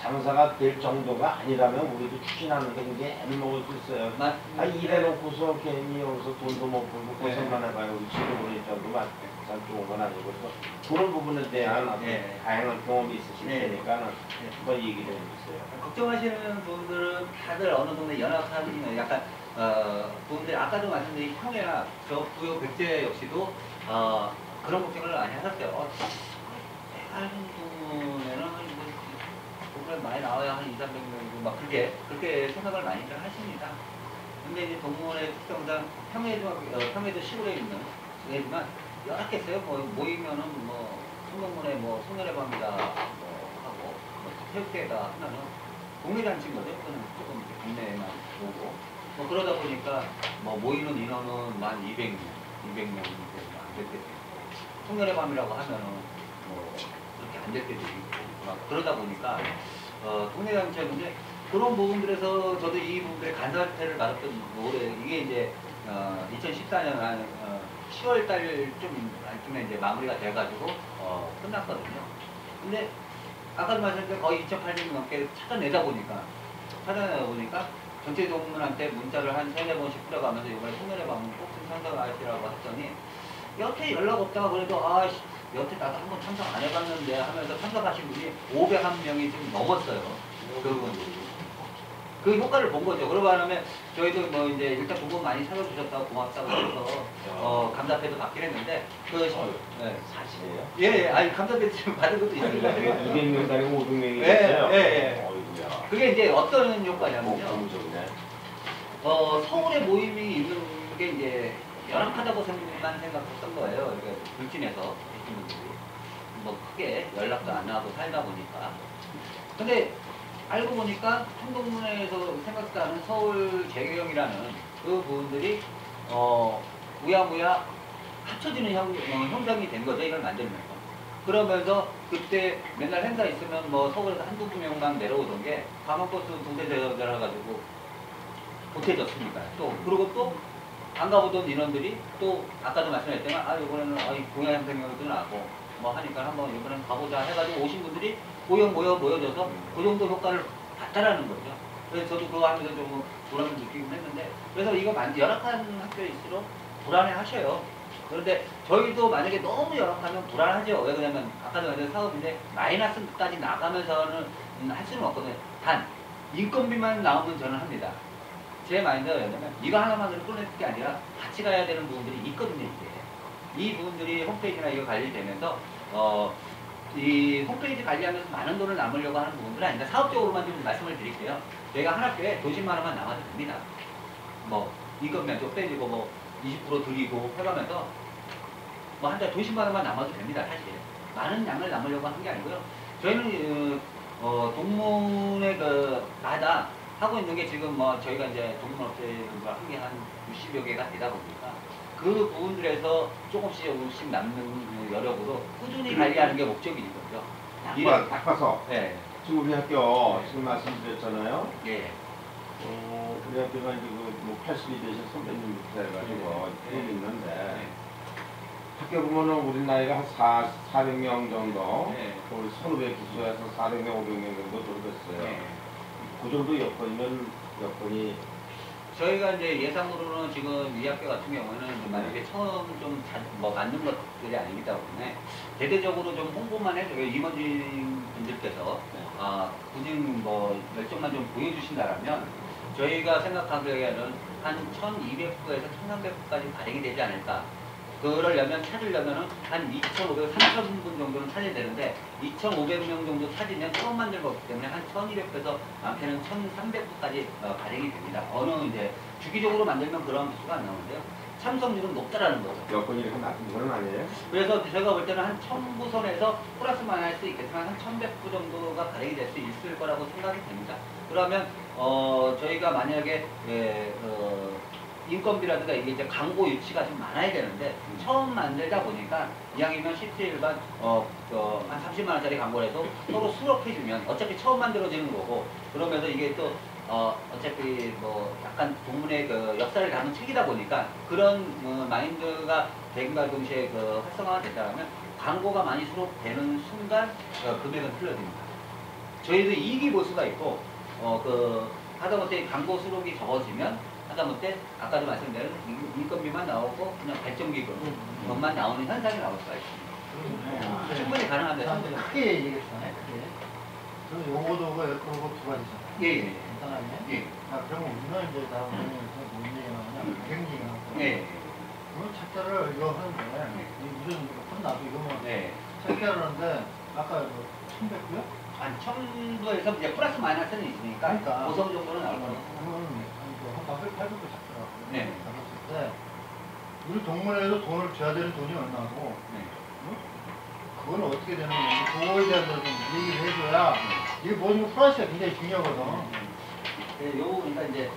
장사가 될 정도가 아니라면 우리도 추진하는 게 이제 애를 먹을 수 있어요. 일해놓고서 괜히 여기서 돈도 못 벌고 고생만 해봐요. 우리 지금 우리 정도만 참 좋은 건 아니고 그래서 그런 부분에 대한 다양한 경험이 있으실 테니까 한번 얘기 좀 해주세요. 걱정하시는 분들은 다들 어느 동네 연합사는 약간 분들 아까도 말씀드린 형이나 저 부여 백제 역시도 그런 걱정을 많이 하셨어요. 내가 알던 동네는 동네 많이 나와야 한 200~300명이고 막 그렇게 생각을 많이들 하십니다. 근데 이제 동문의 특성상 평해도 시골에 있는 데지만 여러 개 있어요. 뭐 모이면은 뭐 소동문에 뭐 송년회 밤이다 뭐 하고 뭐 태극대다 하면은 동네 잔치인 거죠. 그거는 조금 동네에만 오고 뭐 그러다 보니까 뭐 모이는 인원은 1200명, 200명 정도 안 될 때도 있고 송년회 밤이라고 하면은 뭐 그렇게 안 될 때도 있고 막 그러다 보니까 동네 잔치였는데 그런 부분들에서 저도 이 부분들의 간사태를 받았던 올해 이게 이제 2014년 10월 달쯤에 이제 마무리가 돼가지고 끝났거든요. 근데 아까도 말씀드린 거의 2,800명 넘게 찾아내다 보니까 전체 동문한테 문자를 한 3~4번씩 뿌려가면서 이번에 송년회 밤은 꼭 좀 참석하시라고 했더니 여태 연락 없다가 그래도 여태 나도 한번 참석 안 해봤는데 하면서 참석하신 분이 501명이 지금 넘었어요. 그분들이. 그 효과를 본 거죠. 그러고 하면 저희도 뭐 이제 일단 부분 많이 찾아주셨다고 고맙다고 해서 감사패도 받긴 했는데 사실이에요? 예, 아니 감사패 지금 받은 것도 있습니다. 200명 아니고 500명이 예, 됐어요? 예. 어이구야. 그게 이제 어떤 효과냐면요. 좋네. 서울에 모임이 있는 게 이제 열악하다고 생각했던 거예요. 그러니까 불진에서 계신 분들이. 뭐 크게 연락도 안 하고 살다 보니까. 근데 알고 보니까 한동문에서 생각하는 서울 재경이라는 그 부분들이 우야무야 합쳐지는 형성이 된 거죠. 이걸 만들면서. 그러면서 그때 맨날 행사 있으면 뭐 서울에서 한두 명만 내려오던 게 관광버스 두대 대여해가지고 보태졌으니까. 또 그리고 또 안 가보던 인원들이 또 아까도 말씀했지만 이번에는 공연 행사도 나고 뭐 하니까 한번 이번엔 가보자 해가지고 오신 분들이 모여져서 그 정도 효과를 봤다라는 거죠. 그래서 저도 그거 하면서 좀 보람을 느끼긴 했는데, 그래서 이거 열악한 학교일수록 불안해 하셔요. 그런데 저희도 만약에 너무 열악하면 불안하죠. 왜 그러냐면 아까도 말했던 사업인데 마이너스까지 나가면서는 할 수는 없거든요. 단 인건비만 나오면 저는 합니다. 제 마인드가 뭐냐면 이거 하나만으로 끊을 게 아니라 같이 가야 되는 부분들이 있거든요. 이게 이 부분들이 홈페이지나 이거 관리되면서 이 홈페이지 관리하면서 많은 돈을 남으려고 하는 부분들은 아닌데, 사업적으로만 좀 말씀을 드릴게요. 저희가 한 학교에 도십만 원만 남아도 됩니다. 뭐 인건비만 좀 빼지고 뭐 20% 드리고 해가면서 뭐 한 달 도십만 원만 남아도 됩니다. 사실 많은 양을 남으려고 하는 게 아니고요. 저희는 동문회 마다 하고 있는 게 지금 뭐 저희가 이제 동문업체가 한 게 한 60여 개가 되다 보니까 그 부분들에서 조금씩 남는 여력으로 꾸준히 관리하는 게 목적인 거죠. 딱 봐서 네. 지금 우리 학교 지금 말씀드렸잖아요. 예. 우리 학교가 이제 뭐 80이 되신 선배님부터 해가지고 쭉 있는데 학교 보면은 우리 나이가 한 400명 정도, 우리 선후배 기수에서 400명, 500명 정도 들어갔어요. 그 정도 여건이 저희가 이제 예상으로는 지금 이 학교 같은 경우에는 만약에 처음 좀 뭐 맞는 것들이 아니기 때문에 대대적으로 좀 홍보만 해줘요. 임원진 분들께서 굳은 뭐 열정만 좀 보여주신다라면 저희가 생각하기에는 한 1,200부에서 1,300부까지 발행이 되지 않을까. 그러려면 찾으려면은 한 2,500, 3,000분 정도는 찾아야 되는데 2,500명 정도 찾으면 처음 만든 거기 때문에 한 1,200부에서 많게는 1,300부까지 발행이 됩니다. 어느 이제 주기적으로 만들면 그런 수가 안 나오는데요. 참석률은 높다라는 거죠. 여건이 이렇게 낮은 건 아니에요? 그래서 제가 볼 때는 한 1,000부 선에서 플러스만 할 수 있겠지만 한 1,100부 정도가 발행이 될 수 있을 거라고 생각이 됩니다. 그러면 저희가 만약에 인건비라든가 이게 이제 광고 유치가 좀 많아야 되는데 처음 만들다 보니까 이왕이면 17일반 한 30만 원짜리 광고를 해서 서로 수록해주면 어차피 처음 만들어지는 거고, 그러면서 이게 또 어차피 뭐 약간 동문의 역사를 담은 책이다 보니까 그런 마인드가 대금과 동시에 활성화가 된다면 광고가 많이 수록되는 순간 금액은 틀려집니다. 저희도 이익이 볼 수가 있고 하다못해 광고 수록이 적어지면 하다못해 아까도 말씀드린 인건비만 나오고 그냥 발전기금만 나오는 현상이 나올 수가 있습니다. 충분히 가능합니다. 충분히. 크게 얘기했잖아요. 크게. 그리고 요거도 그거 두 가지잖아요. 예. 간단하게. 예. 그러면 우리는 이제 다음 무슨 얘기가 나오냐, 경쟁이 나오고. 예. 그럼 책자를 이거 하는데 무슨 혼나도 이거만 네. 책자를 하는데 아까 1,100구요? 한 1,000부에서 이제 플러스 마이너스는 있으니까 그러니까. 고성 정도는 나올 거예요. 한 800부 잡더라고요. 네. 잡았을 때 우리 동문회에서 돈을 줘야 되는 돈이 얼마고 그건 어떻게 되는 건지 그거에 대한 걸 좀 얘기를 해줘야 이게 모든 프라이스가 굉장히 중요하거든. 네, 요 그러니까 이제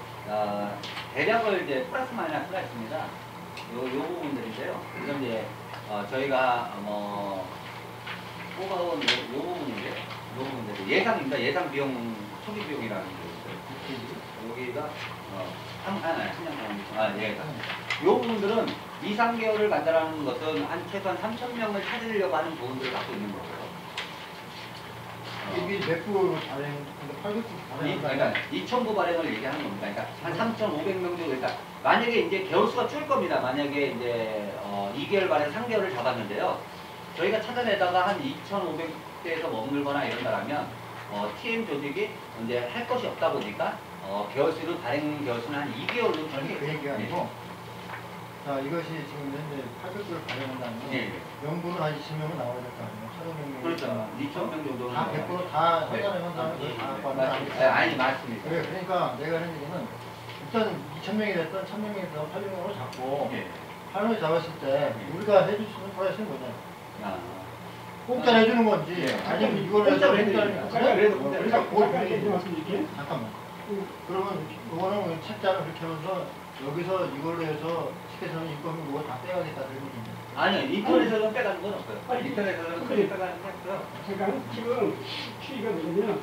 대략을 이제 플러스 마이너스가 있습니다. 요 부분들인데요. 그럼 이제 저희가 뽑아온 요 부분인데, 요 부분들 예상입니다. 예상 비용, 초기 비용이라는 게 있어요. 여기가 3년 예. 요 부분들은 2, 3개월을 간다라는 것은 한 최소한 3,000명을 찾으려고 하는 부분들을 갖고 있는 거고요. 이게 몇 부 발행, 800부 발행. 그러니까 2,000부 발행을 얘기하는 겁니다. 그러니까 한 3,500명 정도. 그러니까 만약에 이제 개월 수가 줄 겁니다. 만약에 이제 2개월 발행 3개월을 잡았는데요. 저희가 찾아내다가 한 2,500대에서 머물거나 이런다라면 TM 조직이 이제 할 것이 없다 보니까 개월수는 발행 개월수는 한 2개월로 아니 그 얘기가 아니고 자 이것이 지금 현재 800부를 발행한다면 명분은 한 20명은 나와야 될 거 아니에요. 1,500명. 그렇죠. 2,000명 정도는 다 100% 다 찾아내면 다음에 아니 맞습니다. 그래, 그러니까 내가 하는 얘기는 일단 2,000명이 됐든 1,000명이 됐든 800명으로 잡고 800명 잡았을 때 우리가 해줄 수 있는 프라이스는 뭐냐? 공짜로 해주는 건지 아니면 이걸 해서 공짜로 해드립니다. 공짜로 그래도 그러니까 잠깐 얘기 말씀드릴게요. 잠깐만. 그러면 이거는 책자를 그렇게 하면서 여기서 이걸로 해서 티켓에서는 인건비 그거 다 빼가겠다 그런 얘기죠. 아니요, 인터넷에서는 빼가는 건 없어요. 아니, 인터넷에서는 그래. 빼가는 건 없어요. 제가 지금 추이가 뭐냐면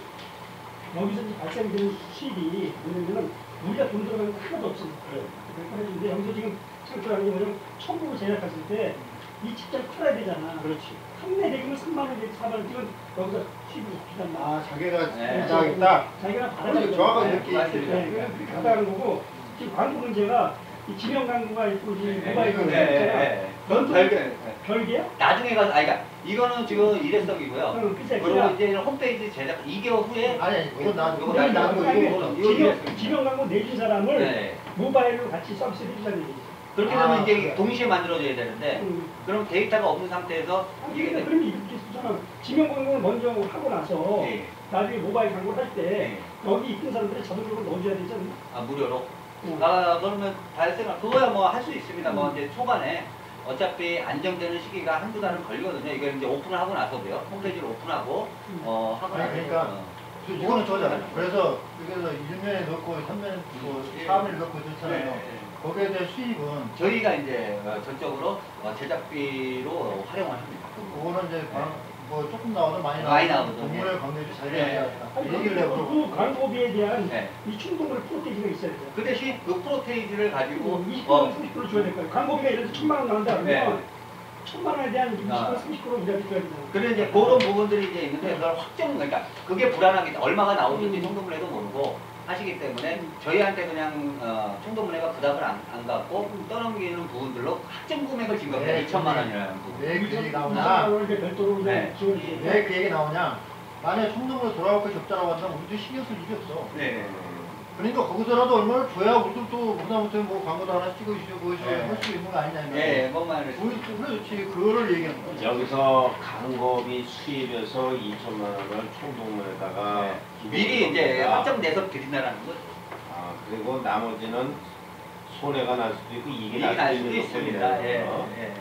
여기서 이제 발생되는 수입이 뭐냐면 우리가 돈 들어가는 거 하나도 없습니다. 그러니까 이제 여기서 지금 창출하는 게 뭐냐면 청구를 제작했을 때 이 책자를 팔아야 되잖아. 그렇지. 판매 대금은 3만 원, 4만 원 찍은 여기서 수입이 없단 말이야. 아 자기가 네. 받아야겠다. 자기가 그렇죠. 받아야 정확하게 돼. 이렇게 네, 얘기해요. 그렇게 받아가는 거고 지금 광고 문제가 이 지명 광고가 있고 이 모바일 광고가 네, 있잖아. 네. 그건 별개. 별개야? 나중에 가서, 그러니까 이거는 지금 일회성이고요. 그치, 그리고 이제 홈페이지 제작 2개월 후에 아니 이건 나 이거 이건 나도 아니, 이거 지명 광고 내준 사람을 네. 모바일로 같이 서비스를 해주자는 얘기지. 그렇게 아, 되면 이제 그래. 동시에 만들어져야 되는데 그럼 데이터가 없는 상태에서 이게 이게 그러면 이렇게 쓰잖아. 지명 광고를 먼저 하고 나서 예. 나중에 모바일 광고를 할 때 예. 여기 있던 사람들이 자동적으로 넣어줘야 되지 않나? 아 무료로 어. 아 그러면 발생을 그거야 뭐 할 수 있습니다. 뭐 이제 초반에 어차피 안정되는 시기가 한두 달은 걸리거든요. 이거 이제 오픈을 하고 나서도요. 홈페이지를 오픈하고 하고 아니, 나서 그러니까 이거는 저잖아. 그래서 1년에 넣고 3년에 뭐 4년에 넣고 그렇잖아요. 거기에 대한 수입은 저희가 이제 전적으로 제작비로 활용을 합니다. 그거는 이제 뭐 조금 나오든 많이 많이 나오든 나오든, 동물의 관계를 잘 네. 해야 아니, 돼. 얘기를 해보고 그 광고비에 대한 네. 이 충동을 프로테이지가 있어야 돼. 그 대신 그 프로테이지를 가지고 20%, 30% 줘야 될 거야. 광고비가 예를 들어 1,000만 원 나온다 그러면 네. 1,000만 원에 대한 20%, 아. 30% 우리가 줘야 되잖아. 그런 이제 그런 부분들이 이제 있는데 그걸 확정 그러니까 그게 불안하기 때문에 얼마가 나오는지 총동문회도 모르고 하시기 때문에 저희한테 그냥 총동문회가 부담을 안 갖고 떠넘기는 부분들로 확정 금액을 진 겁니다. 네, 2천만 원이라는 부분. 왜 그 얘기 2,000만 나오냐? 원을 이제 별도로 네. 지원해주고. 왜 그 얘기 나오냐? 만약에 총동으로 돌아올 것이 없다라고 한다면 우리도 신경 쓸 일이 없어. 네. 그러니까 거기서라도 얼마를 줘야 우리도 또 그다음부터 뭐 광고도 하나 찍으시고 네. 할 수 있는 거 아니냐. 예, 뭔 말을 우리 그렇지 그거를 얘기하는 거야. 여기서 광고비 수입에서 2천만 원을 총동문에다가 네. 미리 이제 확정돼서 드린다라는 거죠. 아 그리고 나머지는 손해가 날 수도 있고 이익이 이익이 날 수도 있는 있습니다. 것들이라는 예, 거. 예.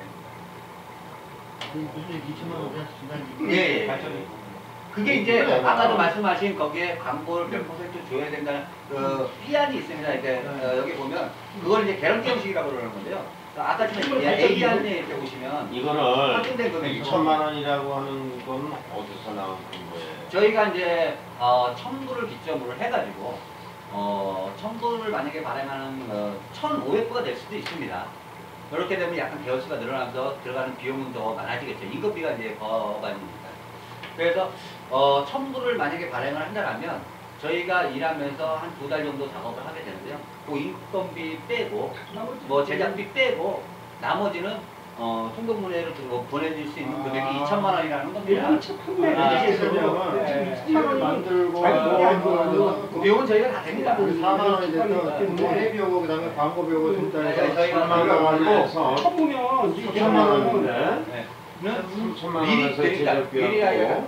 아니 무슨 2천만 원 우리한테 준다는 예, 얘기. 예. 그게 이제 그래. 아까도 말씀하신 거기에 광고를 몇 퍼센트 줘야 된다는 그 피안이 있습니다. 이렇게 여기 보면 그걸 이제 개런티 형식이라고 그러는 건데요. 아까 지금 A안에 이렇게 보시면 이거를 확정된 금액이 2천만 원이라고 하는 건 어디서 나온 거예요? 저희가 이제 첨부를 기점으로 해가지고 첨부를 만약에 발행하는 1,500부가 될 수도 있습니다. 그렇게 되면 약간 개월수가 늘어나면서 들어가는 비용은 더 많아지겠죠. 인건비가 이제 거반입니다. 그래서 첨부를 만약에 발행을 한다면 저희가 일하면서 한 2달 정도 작업을 하게 되는데요. 그 인건비 빼고 뭐 제작비 빼고 나머지는 총동문회로 보내줄 수 있는 금액이 2천만 원이라는 겁니다. 예를 책 판매를 아, 하게 그러면 되면 네. 3만 원이면 만들고 자기 돈이 뭐 그 비용은 저희가 다 됩니다. 4만 원이 됐던 뭐 회비오고 그다음에 광고 비오고 진짜 네, 해서 저희가 3만 원 가지고 처음이면 이게 3천만 원인데 네. 3천만 미리 원에서 그러니까 제작비하고 미리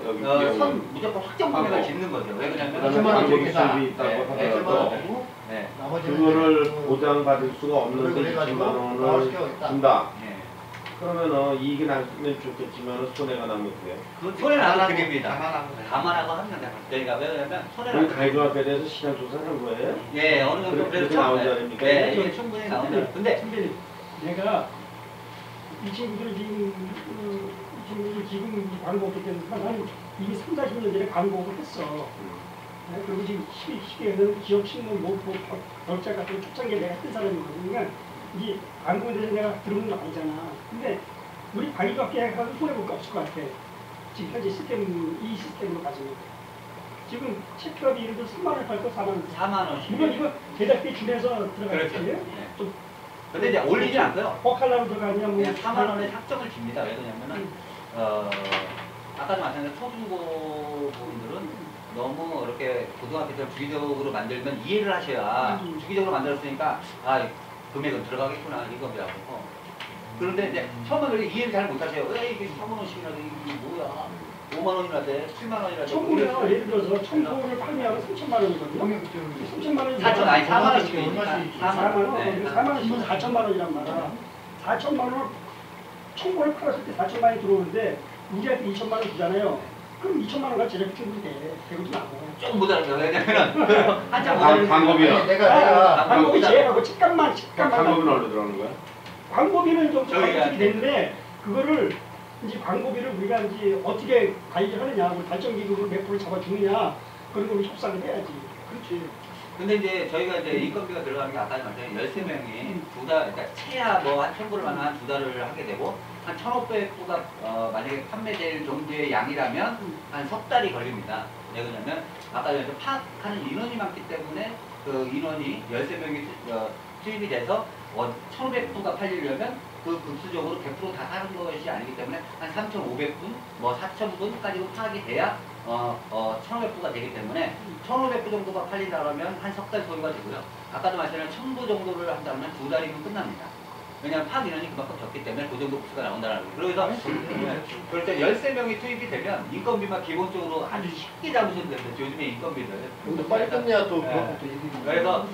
여기 비용은 선 무조건 확정 금액을 하고. 짓는 거죠. 왜 그다음에 그러냐면 광고비 좋겠다. 수입이 있다고 네, 하더라도 되고 네. 나머지는 그거를 이제 보장받을 수가 없는데 그래가지고 2천만 나올 원을 수가 있다. 준다. 네. 그러면 이익이 나면 좋겠지만 손해가 나면 어떻게 해요? 그 손해 나도 드립니다. 감안하고 하면 돼요. 저희가 왜 그러냐면 손해 그럼 나도 가이드업에 대해서 시장 조사를 한 거예요? 예, 어느 정도 그렇게 그래서 나오지 네, 않습니까? 네, 이게 충분히 나온다. 근데 선배님, 내가 이 친구들 지금 이 광고 없기 때문에 나는 이미 3, 40년 전에 광고를 했어. 네, 그리고 지금 10개는 지역 신문, 결자 같은 초창기에 내가 했던 사람이거든요. 그러니까 이제 광고에 대해서 내가 들어본 거 아니잖아. 근데 우리 방위밖에 해가지고 손해볼 거 없을 것 같아. 지금 현재 이 시스템으로 가지고. 지금 책값이 예를 들어 3만 원을 팔고 4만 원. 4만 원씩. 물론 이거 제작비 주면서 들어가겠지. 그렇죠. 네. 좀 근데 이제 올리지 않고요. 버칼라로 들어가냐 뭐 그냥 4만 원에 확정을 줍니다. 왜 그러냐면은 아까도 말씀드린 초중고 분들은 너무 이렇게 고등학교 때 주기적으로 만들면 이해를 하셔야 주기적으로 만들었으니까 금액은 들어가겠구나 이겁니다. 그런데 이제 처음에 그렇게 이해를 잘 못하세요. 왜 이게 4만 원씩이나 돼? 이게 뭐야? 5만 원이나 돼? 7만 원이나 돼? 청구면 예를 들어서 청구를 판매하면 3천만 원이거든요. 3천만 원이 4천 아니 4만 원씩 얼마씩 4만 원, 네. 4만 원이면 4천만 원이란 말이야. 4천만 원 청구를 팔았을 때 4천만 원이 들어오는데 우리한테 2천만 원 주잖아요. 그럼 2천만 원가 제작비 충분히 돼. 배우지 말고. 조금 모자란 거예요. 왜냐면은 한참 모자란 광고비요. 아니, 내가 광고비 제외하고 책값만 광고비는 어디로 들어가는 거야? 광고비는 좀 저희가 적이 되는데 그거를 이제 광고비를 우리가 이제 어떻게 관리를 하느냐, 우리 발전기금을 몇 프로 잡아주느냐 그런 걸 협상을 해야지. 그렇지. 근데 이제 저희가 이제 인건비가 들어가는 게 아까 말씀드린 13명이 두 달, 그러니까 최하 뭐한 1,000불만 한 2달을 하게 되고 한 1,500부가 만약에 판매될 정도의 양이라면 한 석 달이 걸립니다. 왜 그러냐면 아까 전에 파악하는 인원이 많기 때문에 그 인원이 13명이 투입이 돼서 1,500부가 팔리려면 그 급수적으로 100% 다 하는 것이 아니기 때문에 한 3,500분, 뭐 4,000분까지도 파악이 돼야 1,500부가 되기 때문에 1,500부 정도가 팔린다 그러면 한 석 달 소요가 되고요. 아까도 말씀드린 1,000부 정도를 한다면 2달이면 끝납니다. 왜냐하면 파악 인원이 그만큼 적기 때문에 그 정도 부수가 나온다는 거예요. 그래서 그럴 때 13명이 투입이 되면 인건비만 기본적으로 아주 쉽게 잡으시면 됩니다. 요즘에 인건비를. 근데 빨리 끝내야 또 네. 그것부터 얘기 좀. 그래서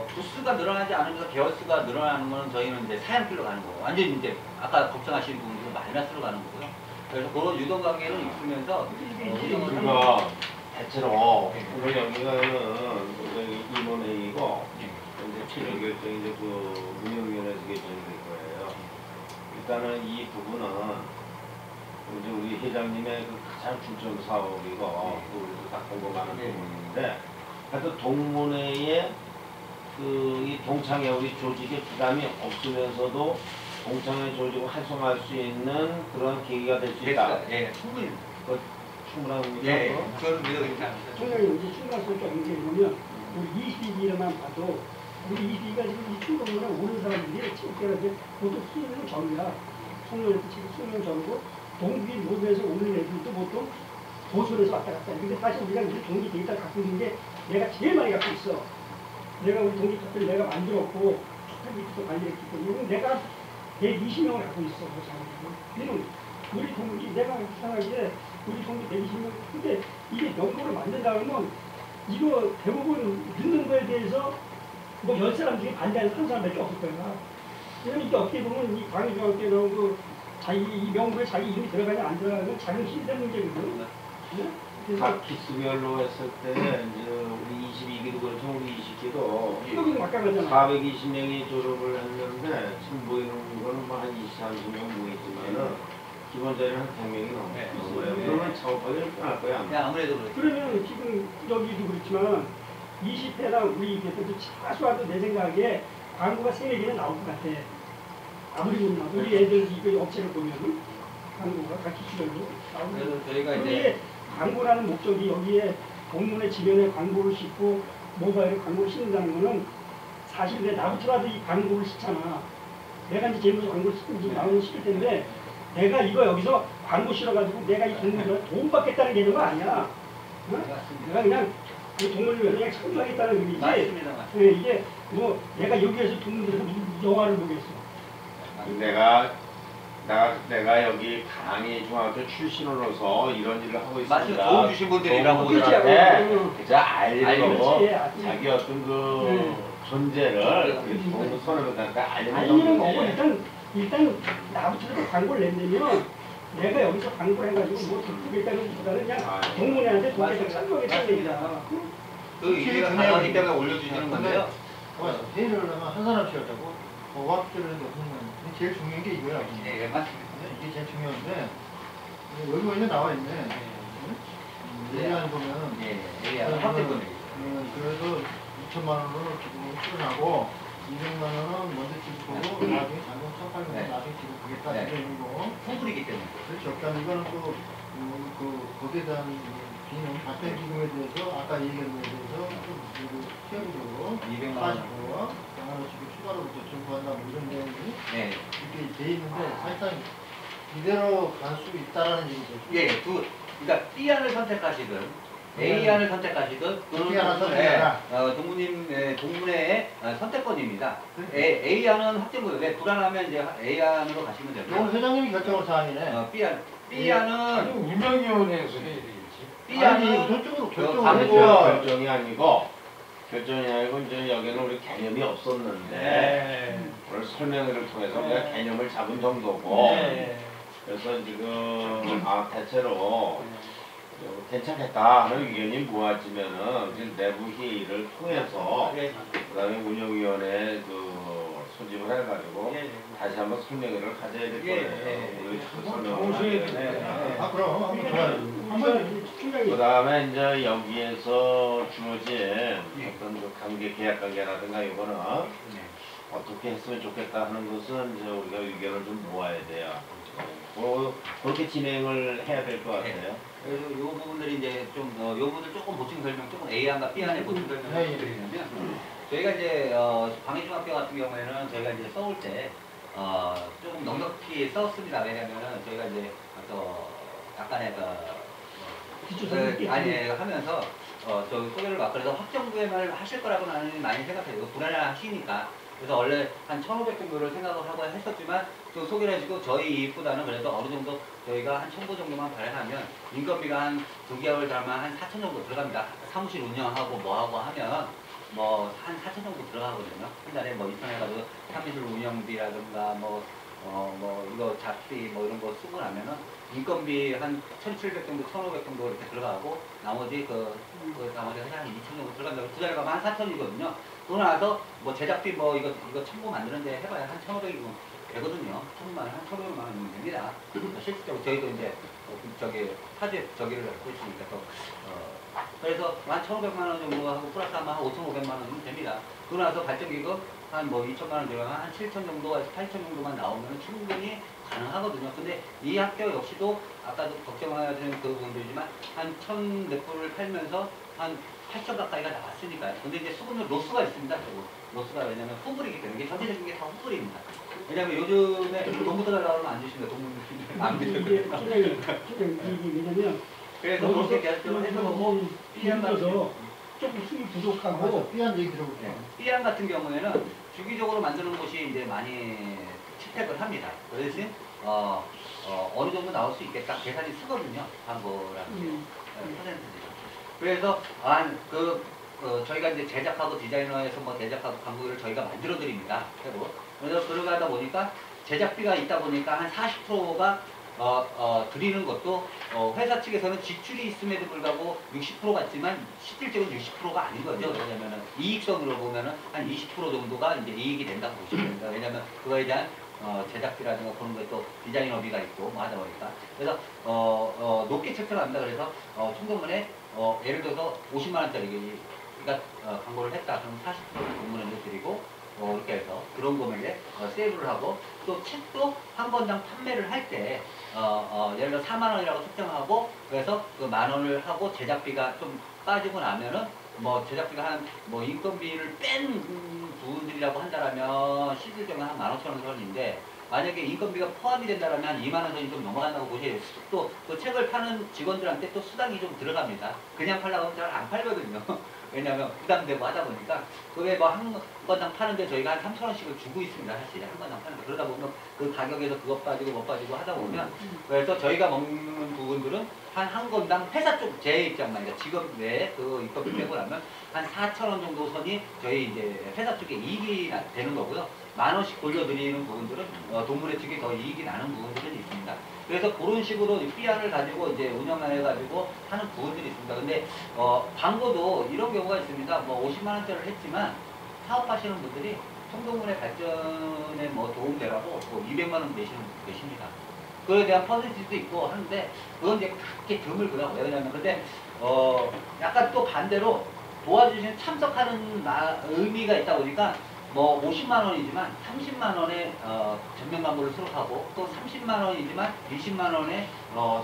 부수가 늘어나지 않으면서 개월수가 늘어나는 거는 저희는 이제 사양길로 가는 거고 완전히 이제 아까 걱정하시는 부분들은 마이너스로 가는 거고요. 그래서 그런 유동 관계는 있으면서 우리가 대체로 오늘 여기가는 임원회의고 이제 최종 결정이 이제 그 운영위원회에서 결정이 될 거예요. 일단은 이 부분은 이제 우리 회장님의 그 가장 중점 사업이고 우리도 다 공감하는 부분인데 하여튼 동문회에 그 이 동창회 우리 조직의 부담이 없으면서도 동창회 조직을 활성화할 수 있는 그런 계기가 될 수 있다. 예, 충분히. 충분한 예, 거죠? 저는 믿어 있습니다. 총장님 이제 충분할수록 연결해 보면 우리 22기로만 봐도 우리 22기가 지금 이 충동으로 오는 사람들이 지금 이제 보통 20년 전이야. 송년회도 지금 20년 전이고 동기 모두에서 오는 애들도 보통 도서에서 왔다 갔다 해. 근데 사실 우리가 우리 동기 데이터를 갖고 있는 게 내가 제일 많이 갖고 있어. 내가 우리 동기 카페를 내가 만들었고 카페부터 관리했기 때문에 내가 120명을 갖고 있어. 그래서 우리 동기 내가 이상하게 우리 동기 120명 근데 이게 연구를 만든다 그러면 이거 대부분 듣는 거에 대해서 뭐 10사람 중에 반대하는 3사람밖에 없을 거야. 왜냐면 이게 어떻게 보면 이 광주중학교에 나온 그 자기 이 명부에 자기 이름이 들어가냐 안 들어가냐 자기 힘든 문제거든. 네? 각 기수별로 했을 때 이제 우리 22기도 그렇죠. 우리 20기도 여기도 막강하잖아. 420명이 졸업을 했는데 지금 보이는 거는 뭐 한 20, 30명 모이지만은 기본 자리는 한 100명이 넘는 거예요. 네. 그러면 작업하기 편할 거야. 아마. 네, 아무래도 그렇죠. 그러면 지금 여기도 그렇지만 20회나 우리 대표도 최소한도 내 생각에 광고가 3-4개는 나올 것 같아. 아무리 못 나도 우리 애들 이거 업체를 보면 광고가 각 기수별로 나오는 그래서 저희가 근데 이제 광고라는 목적이 여기에 동문회 지면에 광고를 싣고 모바일에 광고를 싣는다는 거는 사실 내 나부터라도 이 광고를 싣잖아. 내가 이제 재무서 광고를 싣고 나오는 싣을 텐데 내가 이거 여기서 광고 실어가지고 내가 이 동문회 돈 받겠다는 개념은 아니야. 응? 내가 그냥 그 동문회 그냥 참조하겠다는 의미지. 맞습니다. 네, 이게 뭐 내가 여기에서 동문회에서 영화를 보겠어. 내가 여기 강의 중학교 출신으로서 이런 일을 하고 있습니다. 맞습니다. 도움 주신 분들이라고 동무들한테 그렇지. 그저 알리고 그렇지. 자기 어떤 그 네. 존재를 동무 선후배들한테 알리는 아니면 뭐 정도지. 일단 나부터라도 광고를 낸다면 내가 여기서 광고를 해가지고 뭐 듣겠다는 보다는 그냥 동문회한테 돈을 참여하겠다는 얘기다. 그 이해가 가능하기 때문에 올려주시는 건데요. 회의를 하려면 한 사람씩 하자고 과학들을 넣는 제일 중요한 게 이거야. 네, 맞습니다. 이게 제일 중요한데 여기 보이는 나와 있네. 예리한 보면 예, 확대본 그래서 2천만 원으로 기부금을 출연하고 200만 원은 먼저 지급하고 나중에 잔금 1,800만 원 나중에 지급하겠다 네. 이런 거. 풍불이기 때문에. 그렇죠. 그러니까 이거는 또 거기에 대한 비는 발전 기금에 대해서 아까 얘기한 거에 대해서 좀 세부적으로 200만 원. 40%와 100만 원씩 추가로 청구한다 뭐 이런 내용이 네. 이렇게 돼 있는데 사실상 이대로 갈 수 있다라는 얘기죠. 예, 그러니까 B안을 선택하시든 A안을 선택하시든 B안을 선택해라. 동문회의 선택권입니다. A안은 확정거든요. 불안하면 이제 A안으로 가시면 이건 되고요. 회장님이 결정할 사안이네. B안은 운영위원회에서 해야 되겠지. 아니, B안은 저쪽으로 광고가 결정이 아니고 이제 여기는 우리 개념이 없었는데 오늘 설명회를 통해서 우리가 개념을 잡은 정도고 그래서 지금 대체로 괜찮겠다 하는 의견이 모아지면은 지금 내부 회의를 통해서 그다음에 운영위원회 소집을 해가지고 다시 한번 설명회를 가져야 될 거예요. 우리 설명을. 그럼 한번 좋아요. 그다음에 이제 여기에서 주어진 어떤 그 관계 계약 관계라든가 이거는 어떻게 했으면 좋겠다 하는 것은 이제 우리가 의견을 좀 모아야 돼요. 그렇게 진행을 해야 될 것 같아요. 그래서 이 부분들이 이제 좀, 요 부분들 조금 보충 설명, 조금 A안과 B안의 보충 설명을 드리냐면, 저희가 이제, 광해중학교 같은 경우에는 저희가 이제 써올 때, 조금 넉넉히 썼습니다. 왜냐면은 저희가 이제, 약간의 하면서, 저 소개를 막, 그래서 확정 구매를 하실 거라고 나는 많이 생각해요. 불안하시니까. 그래서 원래 한 1,500 정도를 생각을 하고 했었지만 또 소개를 해주고 저희 이익보다는 그래도 어느 정도 저희가 한 1,000부 정도만 발행하면 인건비가 한 2개월 달만 한 4,000 정도 들어갑니다. 사무실 운영하고 뭐하고 하면 뭐 한 4,000 정도 들어가거든요. 한 달에 뭐 입선해가지고 사무실 운영비라든가 뭐 이거 잡비 뭐 이런 거 쓰고 나면은 인건비 한 1,700 정도, 1,500 정도 이렇게 들어가고 나머지 나머지 한 2,000 정도 들어간다고 두 달 가면 한 4,000이거든요. 그러고 나서 뭐 제작비 뭐 이거 1,000부 만드는데 해봐야 한 1,500이고 되거든요. 1,000만 원, 한 1,500만 원이면 됩니다. 실질적으로 저희도 이제 사제 저기를 갖고 있으니까 또 그래서 한 1,500만 원 정도 하고 플러스 한 5,500만 원이면 됩니다. 그러고 나서 발전기금 한 뭐 2,000만 원 들어가면 한 7,000 정도에서 8,000 정도만 나오면 충분히 가능하거든요. 근데 이 학교 역시도 아까도 걱정해야 되는 그 부분들이지만 한 1,100 불을 팔면서 한 8천 가까이가 나왔으니까요. 근데 이제 수분은 로스가 있습니다. 로스가 왜냐면 후불이기 때문에 이게 전체적인 게 다 후불입니다. 왜냐면 요즘에 돈부터 달라고 하면 안 주십니다. 돈부터 안 주십니다. 왜냐면 그래서 그렇게 계약적으로 해서 보고 B안 조금 힘이 부족하고 삐한 얘기 들어볼게요. B안 같은 경우에는 주기적으로 만드는 곳이 이제 많이 채택을 합니다. 그 대신 어느 정도 나올 수 있겠다 계산이 쓰거든요. 광고라는 퍼센트지. 그래서 저희가 이제 제작하고 디자이너에서 뭐 제작하고 광고를 저희가 만들어 드립니다. 그래서 그러다 보니까 제작비가 있다 보니까 한 40%가 드리는 것도 회사 측에서는 지출이 있음에도 불구하고 60% 같지만 실질적으로 60%가 아닌 거죠. 왜냐면은 이익성으로 보면은 한 20% 정도가 이제 이익이 된다고 보시면 됩니다. 왜냐면 그거에 대한 제작비라든가 그런 거에 또 디자이너비가 있고 뭐 하다 보니까 그래서 높게 책정을 합니다. 그래서 총동문에 예를 들어서 50만 원짜리가 광고를 했다. 그럼 40%를 동문에 드리고 이렇게 해서 그런 금액에 세이브를 하고 또 책도 한 권당 판매를 할 때 예를 들어 4만 원이라고 책정하고 그래서 그 만 원을 하고 제작비가 좀 빠지고 나면은 뭐 제작비가 한 뭐 인건비를 뺀 부분들이라고 한다라면 실질적으로 한 15,000원 선인데 만약에 인건비가 포함이 된다면 한 2만 원 선이 좀 넘어간다고 보셔야 돼요. 또 그 책을 파는 직원들한테 또 수당이 좀 들어갑니다. 그냥 팔려고 하면 잘 안 팔거든요. 왜냐하면 부담되고 하다 보니까 그게 뭐 한 권당 파는데 저희가 한 3,000원씩을 주고 있습니다. 사실 한 권당 파는데 그러다 보면 그 가격에서 그것 빠지고 뭐 빠지고 하다 보면 그래서 저희가 먹는 부분들은 한 권당 회사 쪽 제 입장만 직업 외에 그 인건비 빼고 나면 한 4,000원 정도 선이 저희 이제 회사 쪽에 이익이 되는 거고요. 10,000원씩 돌려드리는 부분들은 동물의 측에 더 이익이 나는 부분들은 있습니다. 그래서 그런 식으로 B안을 가지고 이제 운영을 해가지고 하는 부분들이 있습니다. 근데 광고도 이런 경우가 있습니다. 뭐 50만 원짜리를 했지만 사업하시는 분들이 청동군의 발전에 뭐 도움되라고 뭐 200만 원 내시는 분도 계십니다. 그에 대한 퍼센티지도 있고 하는데 그건 이제 그렇게 드물고요. 왜냐면 근데 약간 또 반대로 도와주신 참석하는 의미가 있다 보니까 뭐 50만 원이지만 30만 원에 전면 광고를 수록하고 또 30만 원이지만 20만 원에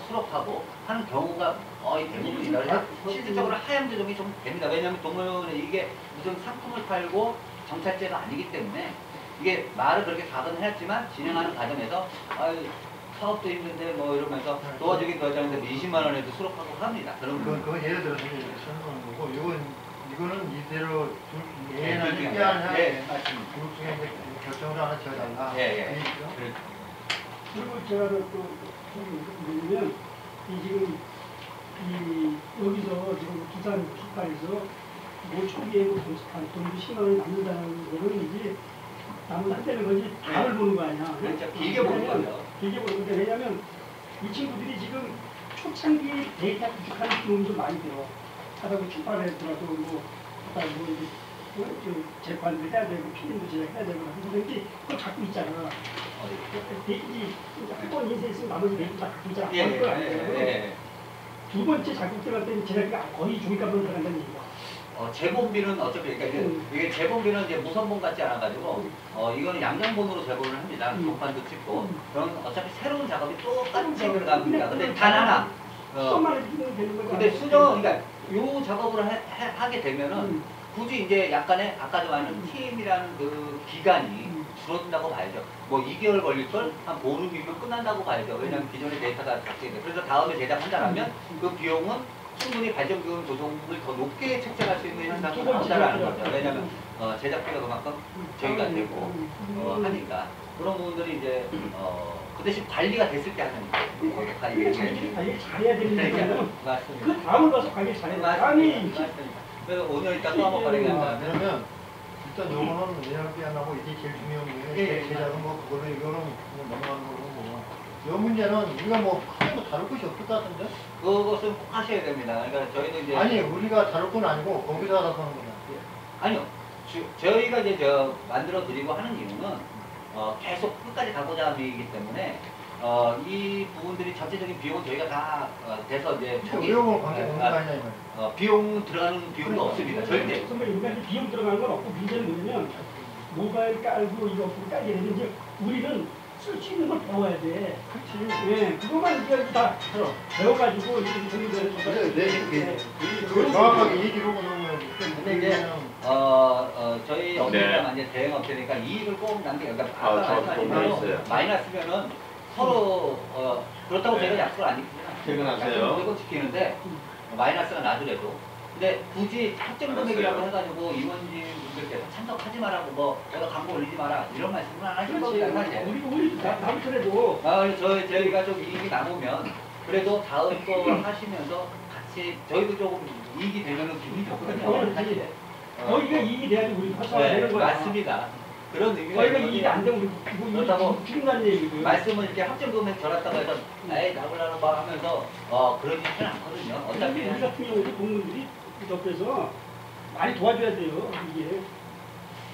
수록하고 하는 경우가 거의 대부분이다. 그래서 실질적으로 하향 조정이 좀 됩니다. 왜냐하면 동물원에 이게 무슨 상품을 팔고 정찰제가 아니기 때문에 이게 말을 그렇게 각은 했지만 진행하는 과정에서 사업도 힘든데 뭐 이러면서 도와주긴 도와주는데 20만 원에도 수록하고 합니다. 그건 예를 들어서 이렇게 설명하는 거고 이거는 이대로 A나 B안을 맞습니다. 둘 중에 이제 결정을 하나 지어달라. 그리고 제가 또 뭐냐면 지금 여기서 지금 부산 기파에서 뭐 초기에 돈도 10만 원이 남는다는 거는 이제 남은 한다는 거지 답을 보는 거 아니야. 그렇죠. 길게 보는 거죠. 개개적으로. 근데 왜냐면 이 친구들이 지금 초창기 데이터 구축하는 비용이 좀 많이 들어. 하다 보면 출판하더라도 뭐, 그다음 뭐 이제 재판도 해야 되고 필름도 제작해야 되고 그런데 그걸 갖고 있잖아. 이 한번 인쇄했으면 나머지 내도 다 갖고 있잖아. 두 번째 작품 때문에 제작비가 거의 종이값으로 들어간다는 얘기야. 재본비는 어차피 그러니까 이게 재본비는 이제 무선본 같지 않아가지고 이거는 양정본으로 재본을 합니다. 동판도 찍고 그럼 어차피 새로운 작업이 똑같이 들어갑니다. 근데 단 하나 근데 수정 그러니까 요 작업을 하게 되면은 굳이 이제 약간의 아까도 말한 팀이라는 그 기간이 줄어든다고 봐야죠. 뭐 2개월 걸릴 걸 한 보름이면 끝난다고 봐야죠. 왜냐하면 기존의 데이터가 바뀌게 돼. 그래서 다음에 제작한다면 그 비용은 충분히 발전 비용 조정을 더 높게 책정할 수 있는 현상이 나온다라는 거죠. 왜냐하면 제작비가 그만큼 저희가 되고 하니까 그런 부분들이 이제 그 대신 관리가 됐을 때 하는 거예요. 관리 잘해야 되는 거는 맞습니다. 그 다음을 가서 관리 잘해야 돼. 맞습니다. 그래서 오늘 일단 또 한번 관리가 왜냐면 일단 요거는 예약이 안 하고 이게 제일 중요한 거예요. 제작은 뭐 그거를 이거는 그냥 넘어가는 거고. 요 문제는 우리가 뭐 크게 뭐 다룰 것이 없을 것 같은데? 그것은 꼭 하셔야 됩니다. 그러니까 저희도 이제 아니 우리가 다룰 건 아니고 거기서 알아서 하는 거야. 아니요. 저희가 이제 만들어 드리고 하는 이유는 계속 끝까지 가고자 하는 얘기이기 때문에 이 부분들이 전체적인 비용은 저희가 다 돼서 이제 의료원 관계 없는 거 아니냐 이거. 비용 들어가는 비용도 없습니다. 절대. 선배님, 우리가 이제 비용 들어가는 건 없고 문제는 뭐냐면 모바일 깔고 이거 깔게 되면 이제 우리는 쓸 수 있는 걸 배워야 돼. 그렇지. 예, 그것만 이제 다 배워가지고 이렇게 정리되는 그걸 정확하게 얘기를 하고 넘어야지. 근데 이제 저희 업체가 이제 대행 업체니까 이익을 꼭 남기고 그러니까 아까 말씀하신 대로 마이너스면은 서로 그렇다고 저희가 약속을 안 지키잖아요. 퇴근하세요. 무조건 지키는데 마이너스가 나더라도 근데 굳이 확정 금액이라고 해가지고 임원진 분들께서 참석하지 말라고 뭐 내가 광고 올리지 마라 이런 말씀은 안 하실 겁니다. 사실. 우리 남편에도 저희가 좀 이익이 남으면 그래도 다음 거 하시면서 같이 저희도 조금 이익이 되면은 기분이 좋거든요. 사실. 거기가 이익이 돼야지 우리도 활성화가 네, 되는 거야. 맞습니다. 그런 의미가 거기가 이익이 안 되면 우리 그렇다고 죽는다는 얘기고요. 말씀을 이렇게 합정 금액 절았다고 해서 에이 나불라는 거 하면서 그러지는 않거든요. 어차피 우리 같은 경우도 공무원들이 옆에서 많이 도와줘야 돼요. 이게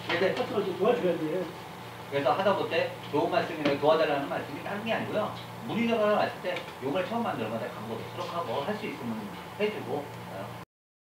근데 파트너도 도와줘야 돼. 그래서 하다못해 좋은 말씀이나 도와달라는 말씀이 다른 게 아니고요. 문의자가 왔을 때 요걸 처음 만들면 광고도 수록하고 할 수 있으면 해주고